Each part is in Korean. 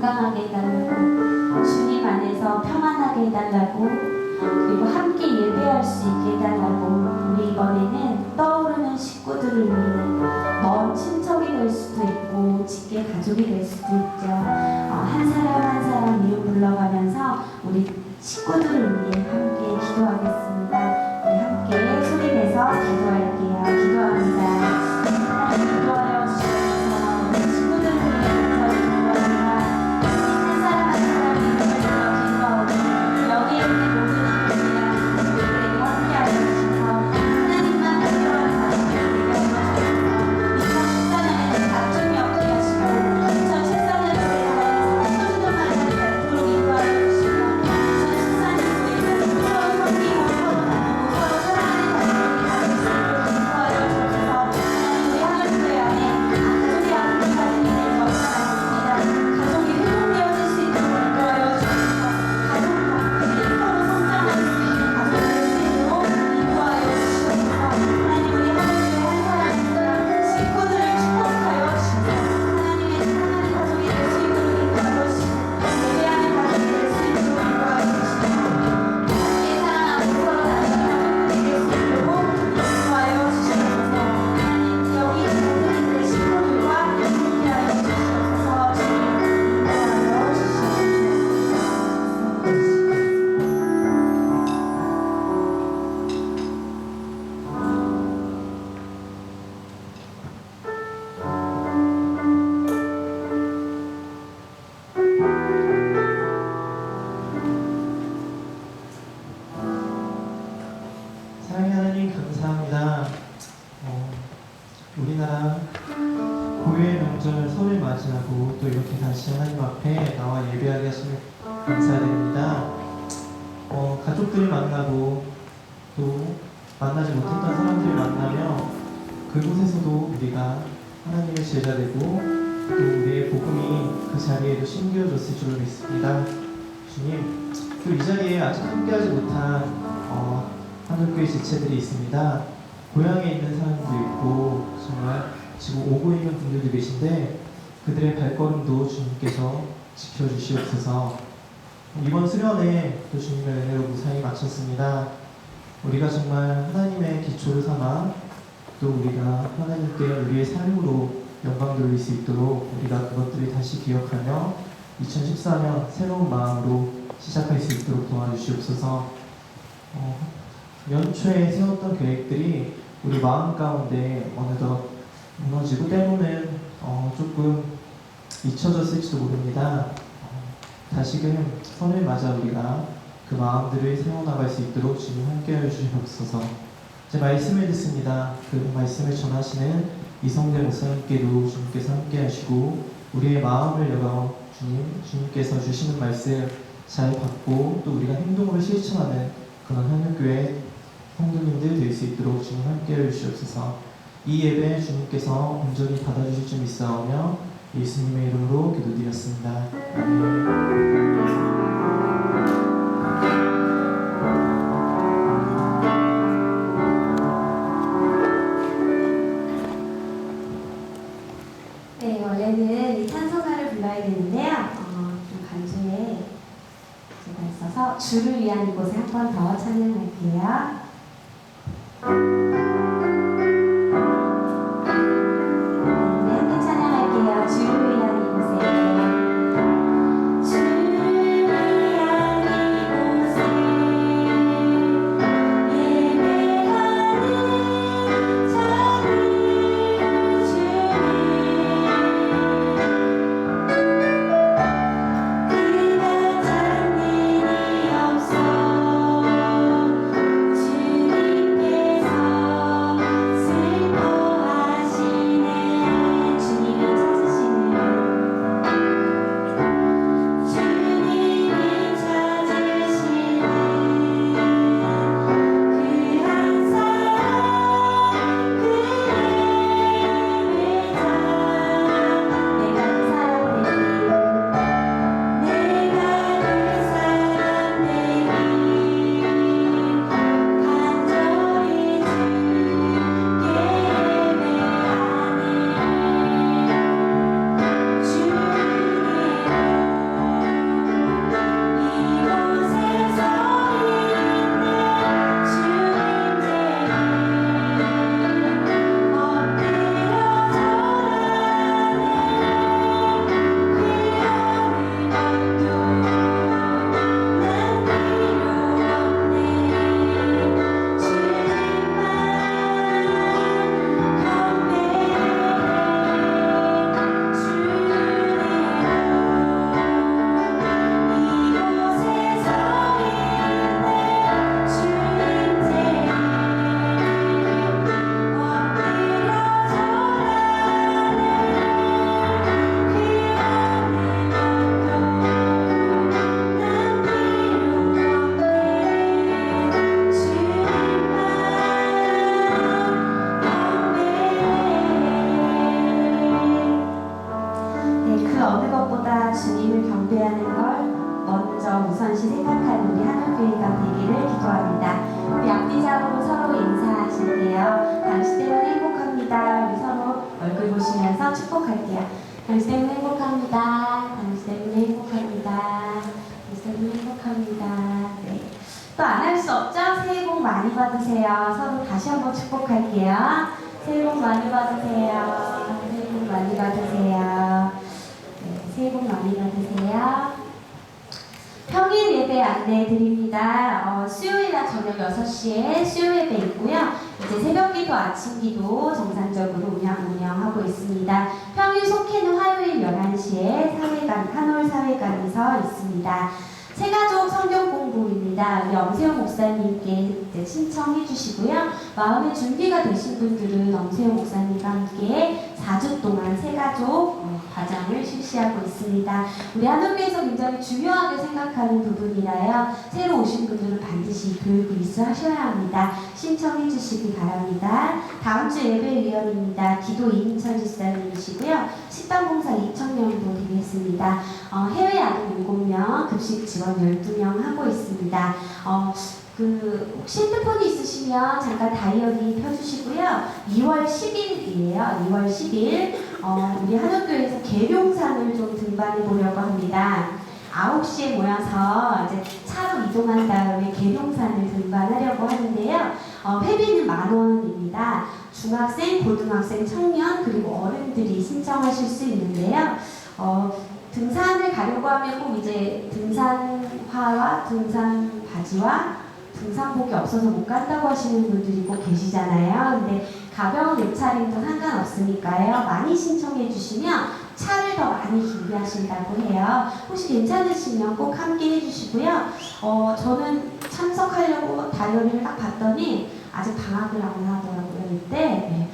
건강하게 해달라고, 주님 안에서 평안하게 해달라고, 그리고 함께 예배할 수 있게 해달라고. 우리 이번에는 떠오르는 식구들을 위해 먼 친척이 될 수도 있고 직계 가족이 될 수도 있죠. 한 사람 한 사람 이름 불러가면서 우리 식구들을 위해 함께 기도하겠습니다. 우리 함께 소리 내서 기도할게요. 기도합니다. 하나님 기도하여 주셔서 우리 친구들을 위해 먼저 기도합니다. 한 사람 한 사람 이름을 불러 기도하고 여기 있는 모든 분들이랑 우리들에게 함께하여 주셔서 하나님만 필요한 사람들에게 하여 주셔서 2014년에는 다툼이 없게 하시고 2014년에 모두도 만나는 뵙도록 인도하여 주시고 2014년도에는 서로 섬기고 서로 나누고 서로 사랑하는 가족들이 되도록 인도하여 주셔서 하나님 우리 하늘교회 안에 가족이 아픈 가정이 될 것을 않습니다. 가족이 회복되어질 수 있도록 인도하여 주셔서 가족들이 서로 성장할 수 있는 가족이 될 수 있도록 인도하여 주셔서 하나님 우리 하늘교회 한 사람 한 사람 식구들을 축복하여 주셔서 하나님의 사랑하는 가족이 될 수 있도록 인도하여 주시고 예배하는 가족이 될 수 있도록 인도하여 주시고 함께 사랑하고 서로 나누는 가족들이 될 수 있도록 인도하여 주셔서 하나님 여기 있는 모든 식구들과 함께하여 주셔서 주님 인도하여 사랑의 하나님 감사합니다. 우리나라 고유의 명절 설을 맞이하고 또 이렇게 다시 하나님 앞에 나와 예배하게 하시면 감사드립니다. 가족들을 만나고 또 만나지 못했던 사람들을 만나며 그곳에서도 우리가 하나님의 제자되고 또 우리의 복음이 그 자리에도 심겨졌을 줄로 믿습니다. 주님, 또 이 자리에 아직 함께하지 못한 하늘교회 지체들이 있습니다. 고향에 있는 사람도 있고 정말 지금 오고 있는 분들도 계신데 그들의 발걸음도 주님께서 지켜주시옵소서. 이번 수련회 또 주님의 은혜로 무사히 마쳤습니다. 우리가 정말 하나님의 기초를 삼아 또 우리가 하나님께 우리의 삶으로 영광 돌릴 수 있도록 우리가 그것들을 다시 기억하며 2014년 새로운 마음으로 시작할 수 있도록 도와주시옵소서. 연초에 세웠던 계획들이 우리 마음 가운데 어느덧 무너지고 때로는 조금 잊혀졌을지도 모릅니다. 다시금 선을 맞아 우리가 그 마음들을 세워나갈 수 있도록 주님 함께하여 주시옵소서. 이제 말씀을 듣습니다. 그 말씀을 전하시는 이성대 목사님께도 주님께서 함께하시고 우리의 마음을 열어 주님께서 주시는 말씀 잘 받고 또 우리가 행동으로 실천하는 그런 하늘교회 성도님들 될 수 있도록 주님 함께해 주시옵소서. 이 예배 주님께서 온전히 받아주실 줄 믿사오며 예수님의 이름으로 기도드렸습니다. 아멘. 네, 원래는 이 찬송가를 불러야 되는데요. 좀 간주에 제가 있어서 주를 위한 이곳에 한 번 더 찬양할게요. 네, 함께 찬양할게요. 주를 위한 이곳에. 주를 위한 이곳에 예배하는 자들 주님 그가 찾는 일이 없어 주님께서 그 어느 것보다 주님을 경배하는 걸 먼저 우선시 생각하는 우리 한옥교회가 되기를 기도합니다. 우리 앞뒤자로 서로 인사하실게요. 당신 때문에 행복합니다. 우리 서로 얼굴 보시면서 축복할게요. 당신 때문에 행복합니다. 당신 때문에 행복합니다. 당신 때문에 행복합니다. 네. 또 안 할 수 없죠? 새해 복 많이 받으세요. 서로 다시 한번 축복할게요. 새해 복 많이 받으세요. 새해 복 많이 받으세요. 네, 새해 복 많이 받으세요. 평일 예배 안내해 드립니다. 수요일날 저녁 6시에 수요 예배 있고요. 이제 새벽기도 아침기도 정상적으로 운영하고 있습니다. 평일 속회는 화요일 11시에 한올 사회관에서 있습니다. 새가족 성경 공부입니다. 우리 엄세영 목사님께 신청해 주시고요. 마음의 준비가 되신 분들은 엄세영 목사님과 함께 4주 동안 새가족 과정을 실시하고 있습니다. 우리 한옥교회에서 굉장히 중요하게 생각하는 부분이라요. 새로 오신 분들은 반드시 교육을 입수하셔야 합니다. 신청해 주시기 바랍니다. 다음 주 예배위원입니다. 기도 이민철 집사님이시고요. 식당봉사 2,000명도 되겠습니다. 해외 아동 7명, 급식 직원 12명 하고 있습니다. 혹시 핸드폰이 있으시면 잠깐 다이어리 펴주시고요. 2월 10일이에요. 2월 10일 우리 한옥교회에서 계룡산을 좀 등반해 보려고 합니다. 9시에 모여서 이제 차로 이동한 다음에 계룡산을 등반하려고 하는데요. 회비는 10,000원입니다. 중학생, 고등학생, 청년 그리고 어른들이 신청하실 수 있는데요. 등산을 가려고 하면 꼭 이제 등산화와 등산 바지와 등산복이 없어서 못 간다고 하시는 분들이 꼭 계시잖아요. 근데 가벼운 내차림도 상관없으니까요. 많이 신청해 주시면 차를 더 많이 준비하신다고 해요. 혹시 괜찮으시면 꼭 함께 해주시고요. 저는 참석하려고 다이어리를 딱 봤더니 아직 방학을 안 하더라고요. 이때. 네.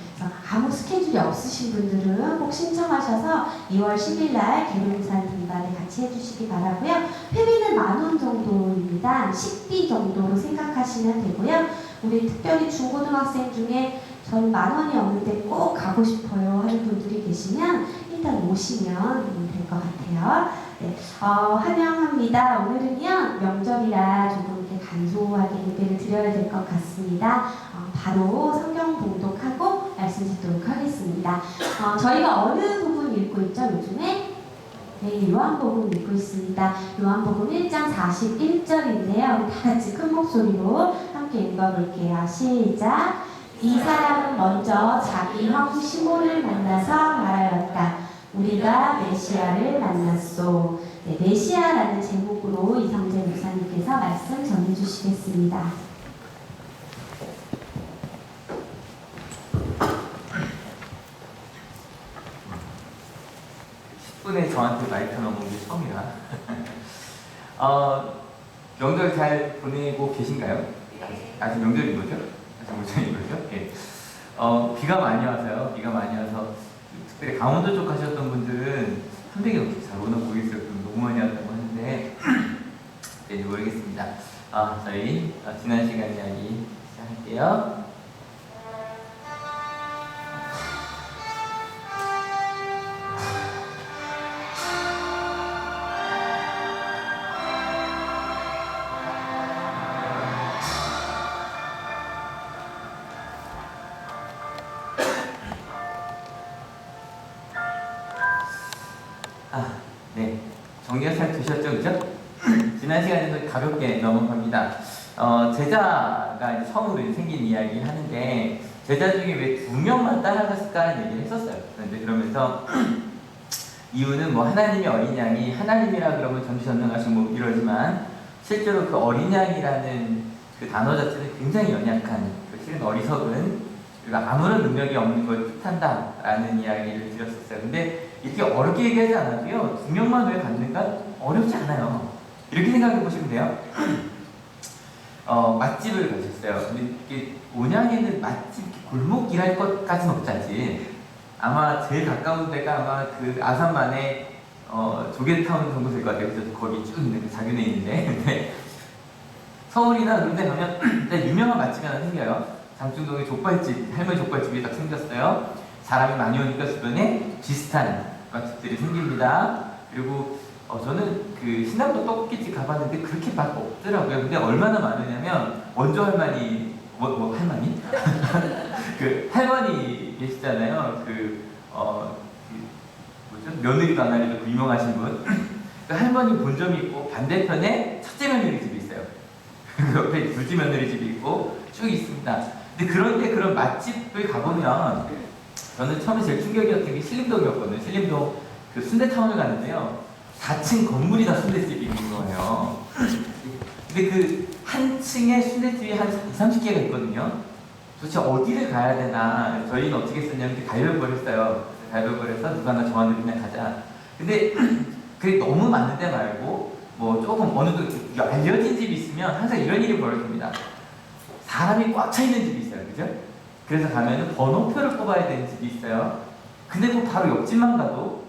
아무 스케줄이 없으신 분들은 꼭 신청하셔서 2월 10일 날 계룡산 등반에 같이 해주시기 바라고요. 회비는 10,000원 정도입니다. 식비 정도로 생각하시면 되고요. 우리 특별히 중고등학생 중에 저는 10,000원이 없는데 꼭 가고 싶어요 하는 분들이 계시면 일단 오시면 될 것 같아요. 네, 환영합니다. 오늘은요 명절이라 조금 이렇게 간소하게 예배를 드려야 될 것 같습니다. 바로 성경 봉독하고 말씀 듣도록 하겠습니다. 저희가 어느 부분 읽고 있죠 요즘에? 네, 요한복음 읽고 있습니다. 요한복음 1장 41절인데요. 우리 다 같이 큰 목소리로 함께 읽어볼게요. 시작! 이 사람은 먼저 자기 형 시몬을 만나서 말하였다. 우리가 메시아를 만났소. 네, 메시아라는 제목으로 이성재 목사님께서 말씀 전해주시겠습니다. 10분에 저한테 마이크 넘은 게 처음이라. 명절 잘 보내고 계신가요? 아직 명절인 거죠? 아직 명절인 거죠? 예. 비가 많이 와서요. 비가 많이 와서 특별히 강원도 쪽 가셨던 분들은 300이 넘게 잘 오나 모르겠어요. 너무 많이 왔다고 하는데 네, 모르겠습니다. 저희 지난 시간 이야기 시작할게요. 네. 정리가 잘 되셨죠? 그죠? 지난 시간에도 가볍게 넘어갑니다. 제자가 이제 처음으로 생긴 이야기 하는데, 제자 중에 왜 2명만 따라갔을까라는 얘기를 했었어요. 그런데 그러면서, 이유는 뭐 하나님의 어린 양이 하나님이라 그러면 전지전능하시고 뭐 이러지만, 실제로 그 어린 양이라는 그 단어 자체는 굉장히 연약한, 실은 어리석은, 그리고 아무런 능력이 없는 걸 뜻한다라는 이야기를 드렸었어요. 근데 이렇게 어렵게 얘기하지 않아도요, 2명만 왜 갖는가? 어렵지 않아요. 이렇게 생각해 보시면 돼요. 맛집을 가셨어요. 근데 이게 온양에는 맛집 골목이랄 것까지는 없자지. 아마 제일 가까운 데가 아마 그 아산만의 조개타운 정도 될 것 같아요. 그래서 거기 쭉 있는 그 자균에 있는데. 근데 서울이나 그런 데 가면 일단 유명한 맛집이 하나 생겨요. 장충동에 족발집, 할머니 족발집이 딱 생겼어요. 사람이 많이 오니까 주변에 비슷한 맛집들이 생깁니다. 그리고 저는 그 신남도 떡볶이집 가봤는데 그렇게 맛 없더라고요. 근데 얼마나 많으냐면 원조 할머니, 뭐 할머니? 그 할머니 계시잖아요. 뭐죠? 며느리도 안 하려고 그 유명하신 분. 그 할머니 본점이 있고 반대편에 첫째 며느리 집이 있어요. 그 옆에 둘째 며느리 집이 있고 쭉 있습니다. 근데 그런데 그런 맛집을 가보면 저는 처음에 제일 충격이었던 게 신림동이었거든요. 신림동 그 순대타운을 갔는데요. 4층 건물이 다 순대집이 있는 거예요. 근데 그 한 층에 순대집이 한 30개가 있거든요. 도대체 어디를 가야 되나. 저희는 어떻게 했었냐면 가위바위보를 했어요. 가위바위보를 해서 누가 나 정하는 그냥 가자. 근데 그게 너무 많은데 말고 뭐 조금 어느 정도 알려진 집이 있으면 항상 이런 일이 벌어집니다. 사람이 꽉 차 있는 집이 있어요. 그죠? 그래서 가면은 번호표를 뽑아야 되는 집이 있어요. 근데 그 바로 옆집만 가도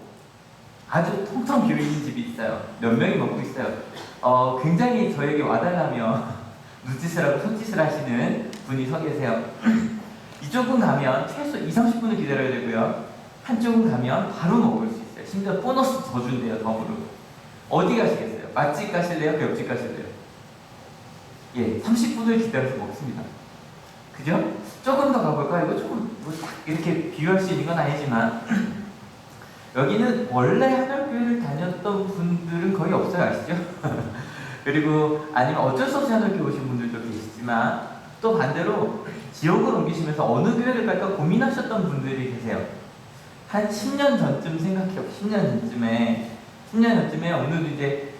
아주 텅텅 비어있는 집이 있어요. 몇 명이 먹고 있어요. 굉장히 저에게 와달라며 눈짓을 하고 손짓을 하시는 분이 서 계세요. 이쪽은 가면 최소 20-30분을 기다려야 되고요. 한쪽은 가면 바로 먹을 수 있어요. 심지어 보너스 더 준대요, 덤으로. 어디 가시겠어요? 맛집 가실래요? 그 옆집 가실래요? 예, 30분을 기다려서 먹습니다. 그죠? 조금 더 가볼까? 이거 조금 딱 이렇게 비교할 수 있는 건 아니지만 여기는 원래 한월교회를 다녔던 분들은 거의 없어요. 아시죠? 그리고 아니면 어쩔 수 없이 한월교회 오신 분들도 계시지만 또 반대로 지역을 옮기시면서 어느 교회를 갈까 고민하셨던 분들이 계세요. 한 10년 전쯤 생각해요. 10년 전쯤에 오늘도 이제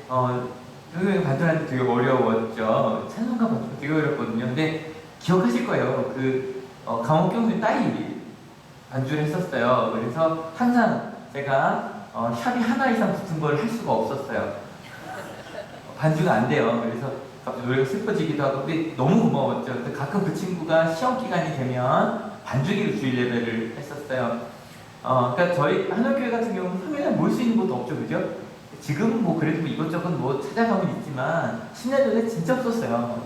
교회 반전하는데 되게 어려웠죠. 찬송가 반전 되게 어렵거든요. 근데 기억하실 거예요. 강옥경수님 딸이 반주를 했었어요. 그래서 항상 제가 샵이 하나 이상 붙은 걸 할 수가 없었어요. 반주가 안 돼요. 그래서 갑자기 노래가 슬퍼지기도 하고. 근데 너무 고마웠죠. 근데 가끔 그 친구가 시험 기간이 되면 반주기로 주일 예배를 했었어요. 그러니까 저희 한월교회 같은 경우는 평일에 모일 수 있는 곳도 없죠, 그죠? 지금은 뭐 그래도 이것저것 뭐 찾아가면 있지만 10년 전에 진짜 없었어요.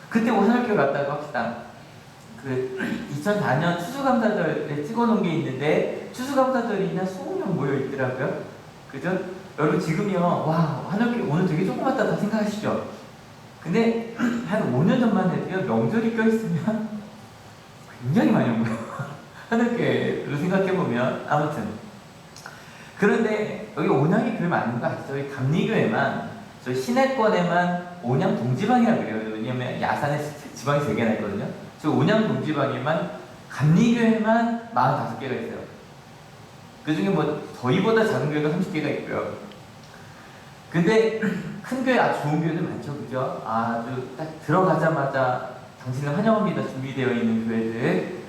그때 뭐 한월교회 갔다고 합시다. 2004년 추수감사절에 찍어놓은 게 있는데 추수감사절이 한 20명 모여 있더라고요. 그죠? 여러분 지금요, 와 한월교회 오늘 되게 조그맣다 다 생각하시죠? 근데 한 5년 전만 해도요, 명절이 껴있으면 굉장히 많이 온 거예요. 한월교회로 생각해보면. 아무튼 그런데 여기 온양이 교회 맞는 거 아시죠? 저희 감리교회만 저희 시내권에만 온양 동지방이라고 그래요. 왜냐면 야산에 지방이 3개나 있거든요. 저 온양 동지방에만 감리교회만 45개가 있어요. 그 중에 뭐 저희보다 작은 교회가 30개가 있고요. 근데 큰 교회 아주 좋은 교회들 많죠, 그죠? 아주 딱 들어가자마자 당신을 환영합니다 준비되어 있는 교회들.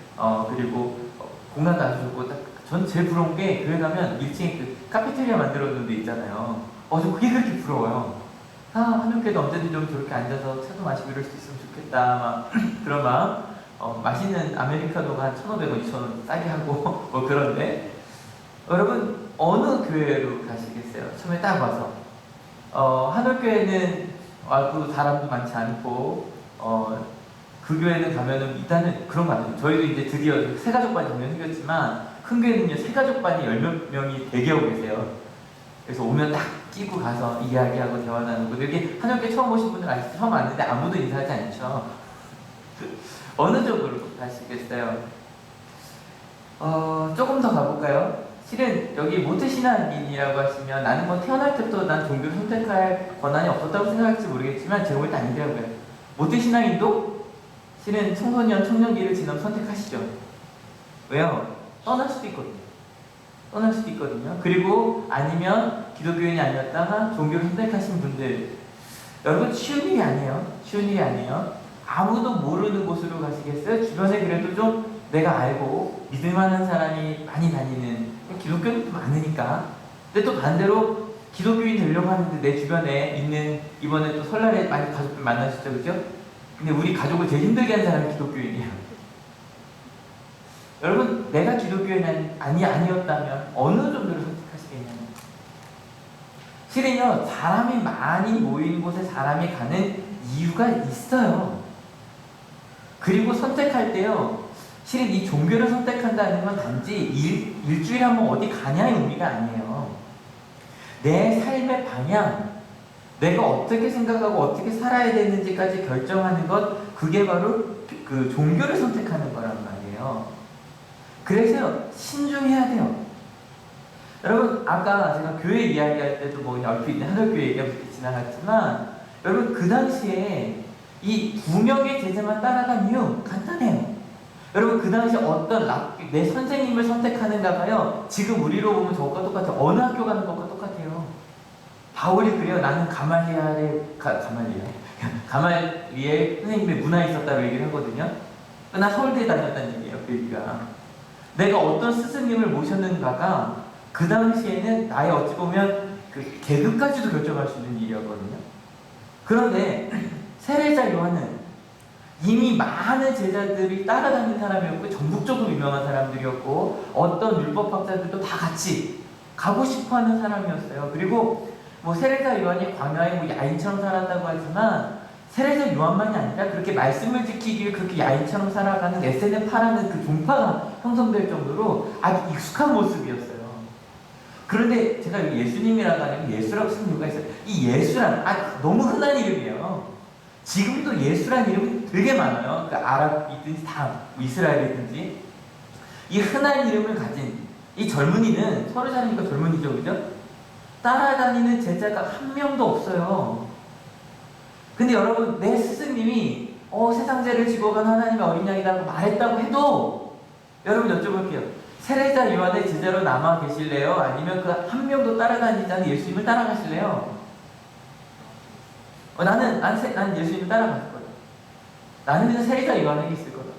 그리고 공간도 아주 좋고 전 제일 부러운 게 교회 가면 1층에 그 카페테리아 만들어놓은 데 있잖아요. 저 그게 그렇게 부러워요. 한국교회도 언제든 좀 저렇게 앉아서 차도 마시고 이럴 수 있으면 좋겠다. 막 그런 마음. 맛있는 아메리카노가 한 1,500원, 2,000원 싸게 하고 뭐 그런데 여러분 어느 교회로 가시겠어요? 처음에 딱 와서 한올교회는 와도 사람도 많지 않고 그 교회는 가면은 일단은 그런 거 같아요. 저희도 이제 드디어 새가족반이 작년 생겼지만 큰 교회는요 새가족반이 10몇 명이 대기하고 계세요. 그래서 오면 딱 끼고 가서 이야기하고 대화 나누고. 여기 한올교회 처음 오신 분들 아시죠? 처음 왔는데 아무도 인사하지 않죠. 어느 쪽으로 가시겠어요? 조금 더 가볼까요? 실은 여기 모태신앙인이라고 하시면 나는 뭐 태어날 때부터 난 종교를 선택할 권한이 없었다고 생각할지 모르겠지만 제가 볼 때 아니더라고요. 모태신앙인도 실은 청소년, 청년기를 지나면 선택하시죠. 왜요? 떠날 수도 있거든요. 그리고 아니면 기독교인이 아니었다가 종교를 선택하신 분들, 여러분 쉬운 일이 아니에요. 아무도 모르는 곳으로 가시겠어요? 주변에 그래도 좀 내가 알고 믿을만한 사람이 많이 다니는, 기독교는 많으니까. 근데 또 반대로 기독교인 되려고 하는데 내 주변에 있는, 이번에 또 설날에 많이 가족들 만나셨죠, 그죠? 근데 우리 가족을 제일 힘들게 한 사람이 기독교인이에요. 여러분, 내가 기독교인이 아니었다면 어느 정도로 선택하시겠냐면, 실은요 사람이 많이 모이는 곳에 사람이 가는 이유가 있어요. 그리고 선택할 때요 실은 이 종교를 선택한다는 건 단지 일주일에 한 번 어디 가냐의 의미가 아니에요. 내 삶의 방향, 내가 어떻게 생각하고 어떻게 살아야 되는지까지 결정하는 것, 그게 바로 그 종교를 선택하는 거란 말이에요. 그래서 신중해야 돼요. 여러분, 아까 제가 교회 이야기할 때도 뭐 얼핏 하늘교회 얘기하면서 지나갔지만, 여러분 그 당시에 이 2명의 제자만 따라간 이유 간단해요. 여러분 그 당시에 어떤 내 선생님을 선택하는가가요, 지금 우리로 보면 저것과 똑같아요. 어느 학교 가는 것과 똑같아요. 바울이 그래요. 나는 가말리엘의 선생님의 문화에 있었다고 얘기를 하거든요. 나 서울대에 다녔다는 얘기예요. 그 얘기가. 내가 어떤 스승님을 모셨는가가 그 당시에는 나의 어찌 보면 그 계급까지도 결정할 수 있는 일이었거든요. 그런데 세례자 요한은 이미 많은 제자들이 따라다니는 사람이었고, 전국적으로 유명한 사람들이었고, 어떤 율법학자들도 다 같이 가고 싶어하는 사람이었어요. 그리고 뭐 세례자 요한이 광야에 뭐 야인처럼 살았다고 하지만, 세례자 요한만이 아니라 그렇게 말씀을 지키기 위해 그렇게 야인처럼 살아가는 SNF파라는 그 종파가 형성될 정도로 아주 익숙한 모습이었어요. 그런데 제가 예수님이라고 하는 예수라고 쓰는 이유가 있어요. 이 예수란 너무 흔한 이름이에요. 지금도 예수란 이름이 되게 많아요. 그 아랍이든지 다 이스라엘이든지. 이 흔한 이름을 가진 이 젊은이는, 서로 살니까 젊은이죠, 그죠? 따라다니는 제자가 한 명도 없어요. 근데 여러분, 내 스승님이 세상 죄를 지고 간 하나님의 어린 양이라고 말했다고 해도, 여러분 여쭤볼게요. 세례자 요한의 제자로 남아 계실래요? 아니면 그 한 명도 따라다니지 않는 예수님을 따라가실래요? 나는 예수님을 따라갈 거다. 나는 그냥 세례자 요한에게 있을 거다.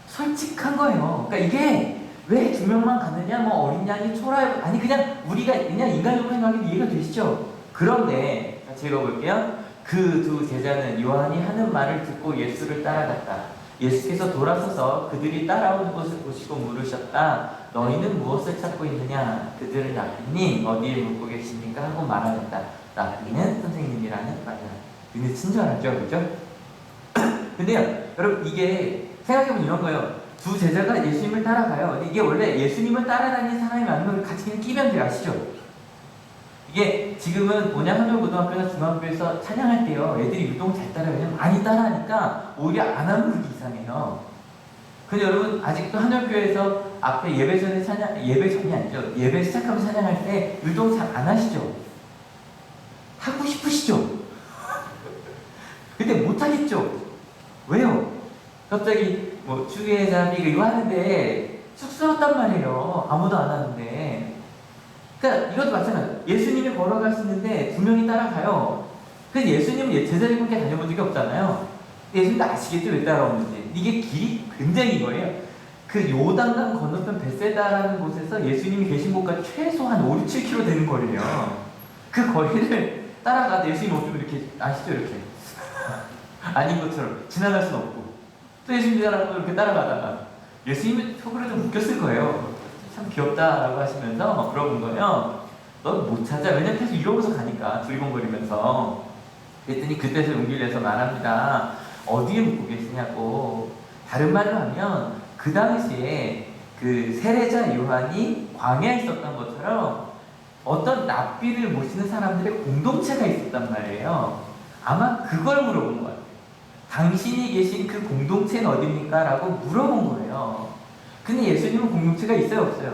솔직한 거예요. 그러니까 이게 왜 2명만 가느냐, 뭐 어린 양이 초라해, 아니 그냥 우리가 그냥 인간적으로 생각하면 이해가 되시죠? 그런데 같이 읽어볼게요. 그 두 제자는 요한이 하는 말을 듣고 예수를 따라갔다. 예수께서 돌아서서 그들이 따라오는 것을 보시고 물으셨다. 너희는 무엇을 찾고 있느냐? 그들은 라비님 어디에 묻고 계십니까? 하고 말하였다. 라비는 선생님이라는 말이야. 근데 친절하죠, 그죠? 근데요, 여러분 이게 생각해보면 이런 거예요. 두 제자가 예수님을 따라가요. 이게 원래 예수님을 따라다니는 사람이 많으면 같이 그냥 끼면 돼요, 아시죠? 이게 지금은 한울고등학교나 중학교에서 찬양할 때요, 애들이 유독 잘 따라요. 왜냐면 많이 따라하니까 오히려 안 하면 그렇게 이상해요. 근데 여러분 아직도 한울교회에서 앞에 예배 전이 아니죠. 예배 시작하면 찬양할 때 유독 잘 안 하시죠? 하고 싶으시죠? 근데 못 하겠죠? 왜요? 갑자기 뭐 주의 자비 이거 하는데 쑥스럽단 말이에요. 아무도 안 하는데. 그러니까 이것도 마찬가지예요. 예수님이 걸어가시는데 2명이 따라가요. 그래서 예수님은 제자들과 함께 다녀본 적이 없잖아요. 예수님도 아시겠죠? 왜 따라오는지. 이게 길이 굉장히 거예요. 그 요단강 건너편 베세다라는 곳에서 예수님이 계신 곳까지 최소한 5, 7km 되는 거리예요. 그 거리를 따라가도 예수님이 어쩌면 이렇게, 아시죠? 이렇게. 아닌 것처럼 지나갈 수는 없고. 또 예수님 이렇게 따라가다가 예수님이 속으로 좀 웃겼을 거예요. 참 귀엽다라고 하시면서 막 물어본 거예요. 넌 못 찾아. 왜냐면 계속 이러고서 가니까 두리번거리면서. 그랬더니 그때서 용기를 내서 말합니다. 어디에 묻고 계시냐고. 다른 말로 하면 그 당시에 그 세례자 요한이 광야에 있었던 것처럼 어떤 랍비를 모시는 사람들의 공동체가 있었단 말이에요. 아마 그걸 물어본 것 같아요. 당신이 계신 그 공동체는 어디입니까? 라고 물어본 거예요. 근데 예수님은 공동체가 있어요? 없어요?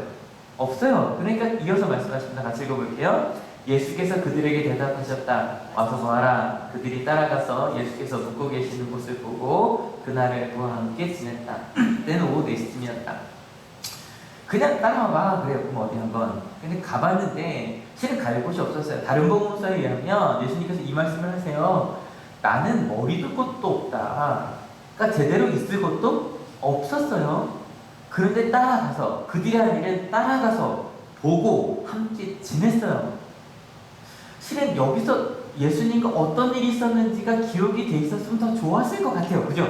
없어요. 그러니까 이어서 말씀하십니다. 같이 읽어볼게요. 예수께서 그들에게 대답하셨다. 와서 보아라. 그들이 따라가서 예수께서 묵고 계시는 곳을 보고 그날을 그와 함께 지냈다. 때는 오후 4시쯤이었다. 그냥 따라와봐. 그래요. 그럼 어디 한번. 근데 가봤는데 실은 갈 곳이 없었어요. 다른 복음서에 의하면 예수님께서 이 말씀을 하세요. 나는 머리 둘 곳도 없다. 그러니까 제대로 있을 곳도 없었어요. 그런데 따라가서 그들이 하는 일은 따라가서 보고 함께 지냈어요. 실은 여기서 예수님과 어떤 일이 있었는지가 기록이 돼 있었으면 더 좋았을 것 같아요. 그죠?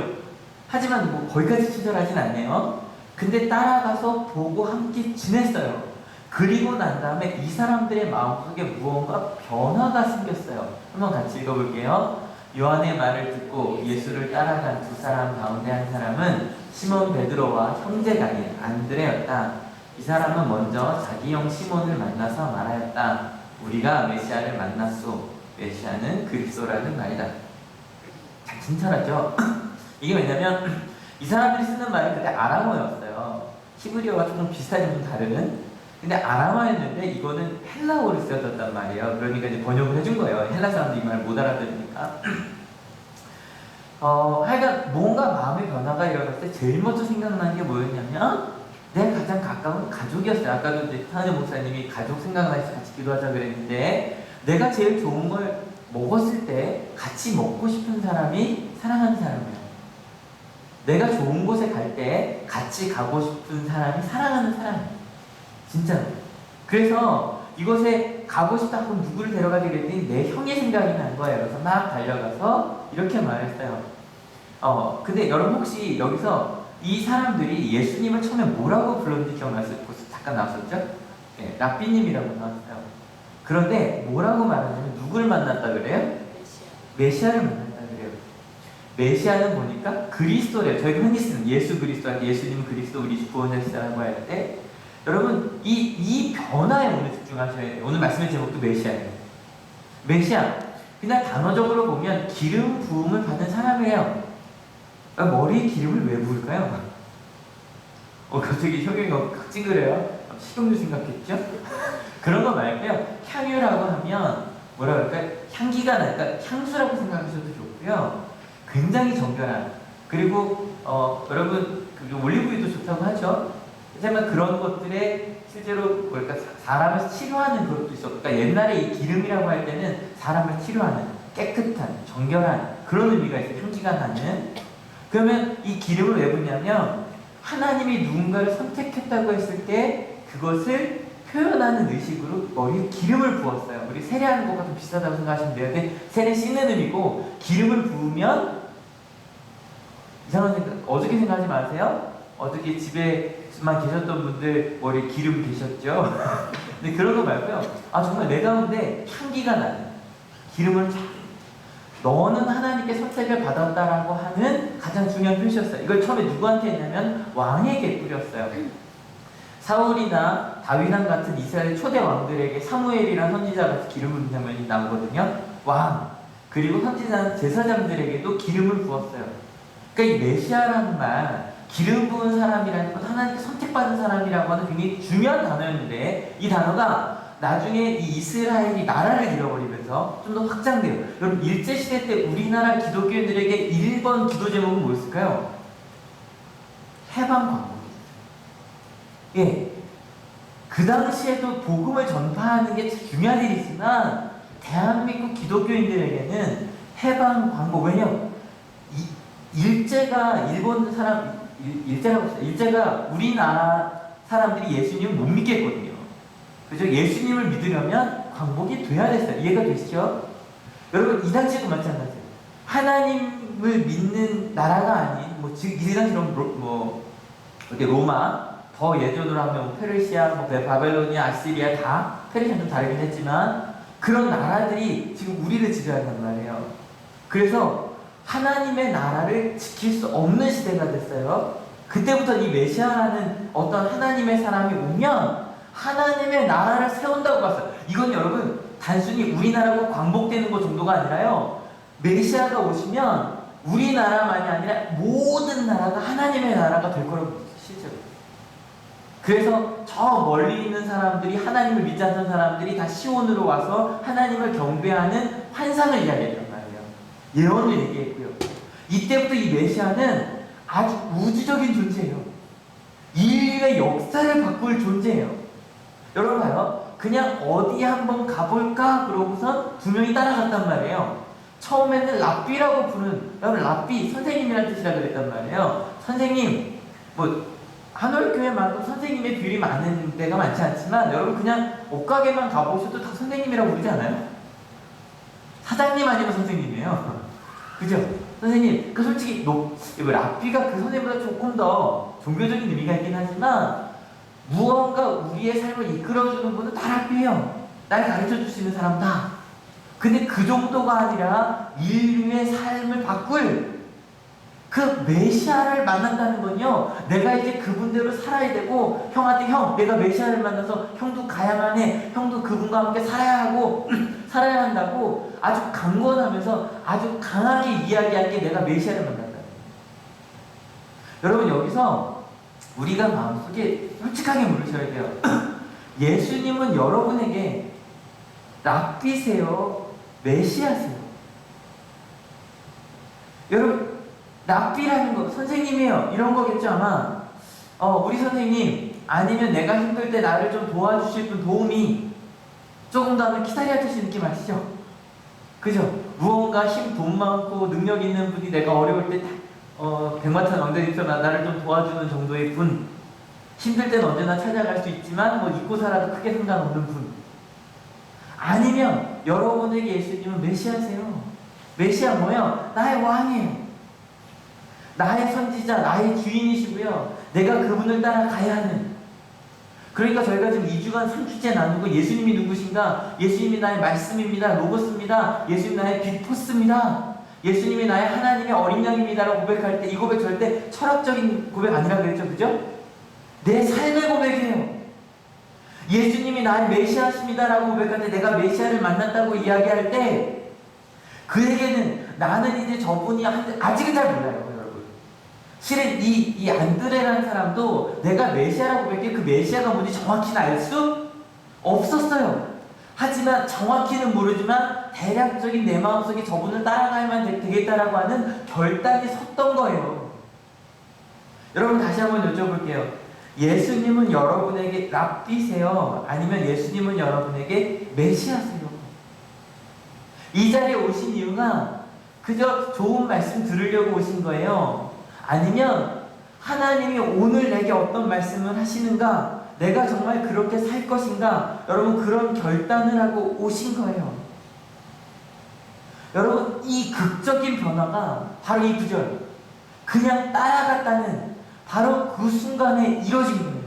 하지만 뭐 거기까지 친절하진 않네요. 근데 따라가서 보고 함께 지냈어요. 그리고 난 다음에 이 사람들의 마음속에 무언가 변화가 생겼어요. 한번 같이 읽어볼게요. 요한의 말을 듣고 예수를 따라간 두 사람 가운데 한 사람은 시몬 베드로와 형제가 아닌 안드레였다. 이 사람은 먼저 자기 형 시몬을 만나서 말하였다. 우리가 메시아를 만났소. 메시아는 그리스도라는 말이다. 참 친절하죠? 이게 왜냐면 이 사람들이 쓰는 말이 그때 아람어였어요. 히브리어가 조금 비슷하게 좀 다른. 근데 아람어였는데 이거는 헬라어를 쓰여졌단 말이에요. 그러니까 이제 번역을 해준 거예요. 헬라 사람들이 이 말을 못 알아들으니까. 하여간 뭔가 마음의 변화가 일어났을 때 제일 먼저 생각나는 게 뭐였냐면 내 가장 가까운 가족이었어요. 아까도 이제 하늘 목사님이 가족 생각나서 같이 기도하자 그랬는데 내가 제일 좋은 걸 먹었을 때 같이 먹고 싶은 사람이 사랑하는 사람이에요. 내가 좋은 곳에 갈 때 같이 가고 싶은 사람이 사랑하는 사람이에요. 진짜로. 그래서 이곳에 가고 싶다 하고 누구를 데려가게 그랬더니 내 형의 생각이 난 거예요. 그래서 막 달려가서 이렇게 말했어요. 근데 여러분 혹시 여기서 이 사람들이 예수님을 처음에 뭐라고 불렀는지 기억나세요? 벌써 잠깐 나왔었죠? 네, 랍비님이라고 나왔어요. 그런데 뭐라고 말하냐면 누구를 만났다 그래요? 메시아를 만났다 그래요. 메시아는 보니까 그리스도래요. 저희가 흔히 쓰는 예수 그리스도, 예수님 그리스도 우리 구원자시다라고 할 때 여러분 이 변화에 오늘 집중하셔야 돼요. 오늘 말씀의 제목도 메시아예요. 메시아. 그냥 단어적으로 보면 기름 부음을 받은 사람이에요. 머리에 기름을 왜 부을까요? 갑자기 혁영이가 확 찡그래요. 식용유 생각했죠? 그런 거 말고요. 향유라고 하면 뭐라 그럴까요? 향기가 나니까 향수라고 생각하셔도 좋고요. 굉장히 정결한. 그리고 여러분 올리브유도 좋다고 하죠. 하지만 그런 것들에 실제로 뭐랄까 사람을 치료하는 그것도 있어. 그러니까 옛날에 이 기름이라고 할 때는 사람을 치료하는 깨끗한 정결한 그런 의미가 있어요. 향기가 나는. 그러면 이 기름을 왜 붓냐면 하나님이 누군가를 선택했다고 했을 때 그것을 표현하는 의식으로 머리에 기름을 부었어요. 우리 세례하는 것과 좀 비슷하다고 생각하시면 돼요. 근데 세례 씻는 의미고 기름을 부으면 이상한 생각 어저께 생각하지 마세요. 어저께 집에만 계셨던 분들 머리에 기름 계셨죠? 근데 그런 거 말고요. 정말 내 가운데 향기가 나는 기름을 너는 하나님께 선택을 받았다라고 하는 가장 중요한 표시였어요. 이걸 처음에 누구한테 했냐면 왕에게 뿌렸어요. 사울이나 다윗왕 같은 이스라엘 초대 왕들에게 사무엘이라는 선지자가 같이 기름을 부은 장면이 나오거든요. 왕 그리고 선지자 제사장들에게도 기름을 부었어요. 그러니까 이 메시아라는 말 기름 부은 사람이라는 건 하나님께 선택받은 사람이라고 하는 굉장히 중요한 단어였는데 이 단어가 나중에 이 이스라엘이 나라를 잃어버리면서 좀 더 확장돼요. 여러분 일제시대 때 우리나라 기독교인들에게 1번 기도 제목은 뭐였을까요? 해방광복이었어요. 예, 그 당시에도 복음을 전파하는 게 중요한 일이지만 대한민국 기독교인들에게는 해방광복. 왜냐면 일제가 일본 사람 일제라고 했어요. 일제가 우리나라 사람들이 예수님을 못 믿겠거든요. 그죠? 예수님을 믿으려면 광복이 돼야 됐어요. 이해가 되시죠? 여러분 이 당시도 마찬가지예요. 하나님을 믿는 나라가 아닌 이 당시로 로마 더 예전으로 하면 페르시아, 바벨로니아, 아시리아 다 페르시아는 좀 다르긴 했지만 그런 나라들이 지금 우리를 지배한단 말이에요. 그래서 하나님의 나라를 지킬 수 없는 시대가 됐어요. 그때부터 이 메시아라는 어떤 하나님의 사람이 오면 하나님의 나라를 세운다고 봤어요. 이건 여러분 단순히 우리나라가 광복되는 것 정도가 아니라요. 메시아가 오시면 우리나라만이 아니라 모든 나라가 하나님의 나라가 될 거라고 봤어요. 실제로. 그래서 저 멀리 있는 사람들이 하나님을 믿지 않는 사람들이 다 시온으로 와서 하나님을 경배하는 환상을 이야기했단 말이에요. 예언을 얘기했고요. 이때부터 이 메시아는 아주 우주적인 존재예요. 인류의 역사를 바꿀 존재예요. 여러분 봐요. 그냥 어디 한번 가볼까 그러고선 두 명이 따라갔단 말이에요. 처음에는 랍비라고 부른, 여러분 랍비 선생님이라는 뜻이라 그랬단 말이에요. 선생님, 한올교회만큼 선생님의 비율이 많은 데가 많지 않지만 여러분 그냥 옷가게만 가보셔도 다 선생님이라고 부르지 않아요? 사장님 아니면 선생님이에요. 그죠? 선생님, 솔직히 랍비가 그 선생님보다 조금 더 종교적인 의미가 있긴 하지만 무언가 우리의 삶을 이끌어주는 분은 다 랍비예요. 날 가르쳐주시는 사람 다. 근데 그 정도가 아니라 인류의 삶을 바꿀 그 메시아를 만난다는 건요, 내가 이제 그분대로 살아야 되고, 형한테 형, 내가 메시아를 만나서 형도 가야만 해, 형도 그분과 함께 살아야 하고, 살아야 한다고 아주 강권하면서 아주 강하게 이야기할 게 내가 메시아를 만난다. 여러분, 여기서 우리가 마음속에 솔직하게 물으셔야 돼요. 예수님은 여러분에게 랍비세요? 메시아세요? 여러분, 랍비라는 거 선생님이에요 이런 거겠죠 아마. 우리 선생님, 아니면 내가 힘들 때 나를 좀 도와주실 분, 도우미 조금 더 하면 기다려 주시는 느낌 아시죠? 그죠? 무언가 돈 많고 능력 있는 분이 내가 어려울 때 100마탄 왕자님처럼 나를 좀 도와주는 정도의 분, 힘들 때는 언제나 찾아갈 수 있지만 뭐 잊고 살아도 크게 상관없는 분. 아니면 여러분에게 예수님은 메시아세요. 메시아 뭐예요? 나의 왕이에요. 나의 선지자, 나의 주인이시고요. 내가 그분을 따라가야 하는. 그러니까 저희가 지금 2주간 3주째 나누고 예수님이 누구신가? 예수님이 나의 말씀입니다. 로고스입니다. 예수님 나의 빅포스입니다. 예수님이 나의 하나님의 어린 양입니다라고 고백할 때 이 고백 절대 철학적인 고백 아니라 그랬죠. 그죠? 내 삶의 고백이에요. 예수님이 나의 메시아십니다라고 고백할 때 내가 메시아를 만났다고 이야기할 때 그에게는 나는 이제 저분이 아직은 잘 몰라요. 여러분. 실은 이 안드레라는 사람도 내가 메시아라고 고백해 그 메시아가 뭔지 정확히는 알 수 없었어요. 하지만 정확히는 모르지만 대략적인 내 마음속에 저분을 따라가야만 되겠다라고 하는 결단이 섰던 거예요. 여러분 다시 한번 여쭤볼게요. 예수님은 여러분에게 랍비세요? 아니면 예수님은 여러분에게 메시아세요? 이 자리에 오신 이유가 그저 좋은 말씀 들으려고 오신 거예요? 아니면 하나님이 오늘 내게 어떤 말씀을 하시는가? 내가 정말 그렇게 살 것인가? 여러분 그런 결단을 하고 오신 거예요. 여러분 이 극적인 변화가 바로 이 구절, 그냥 따라갔다는 바로 그 순간에 이뤄진 거예요.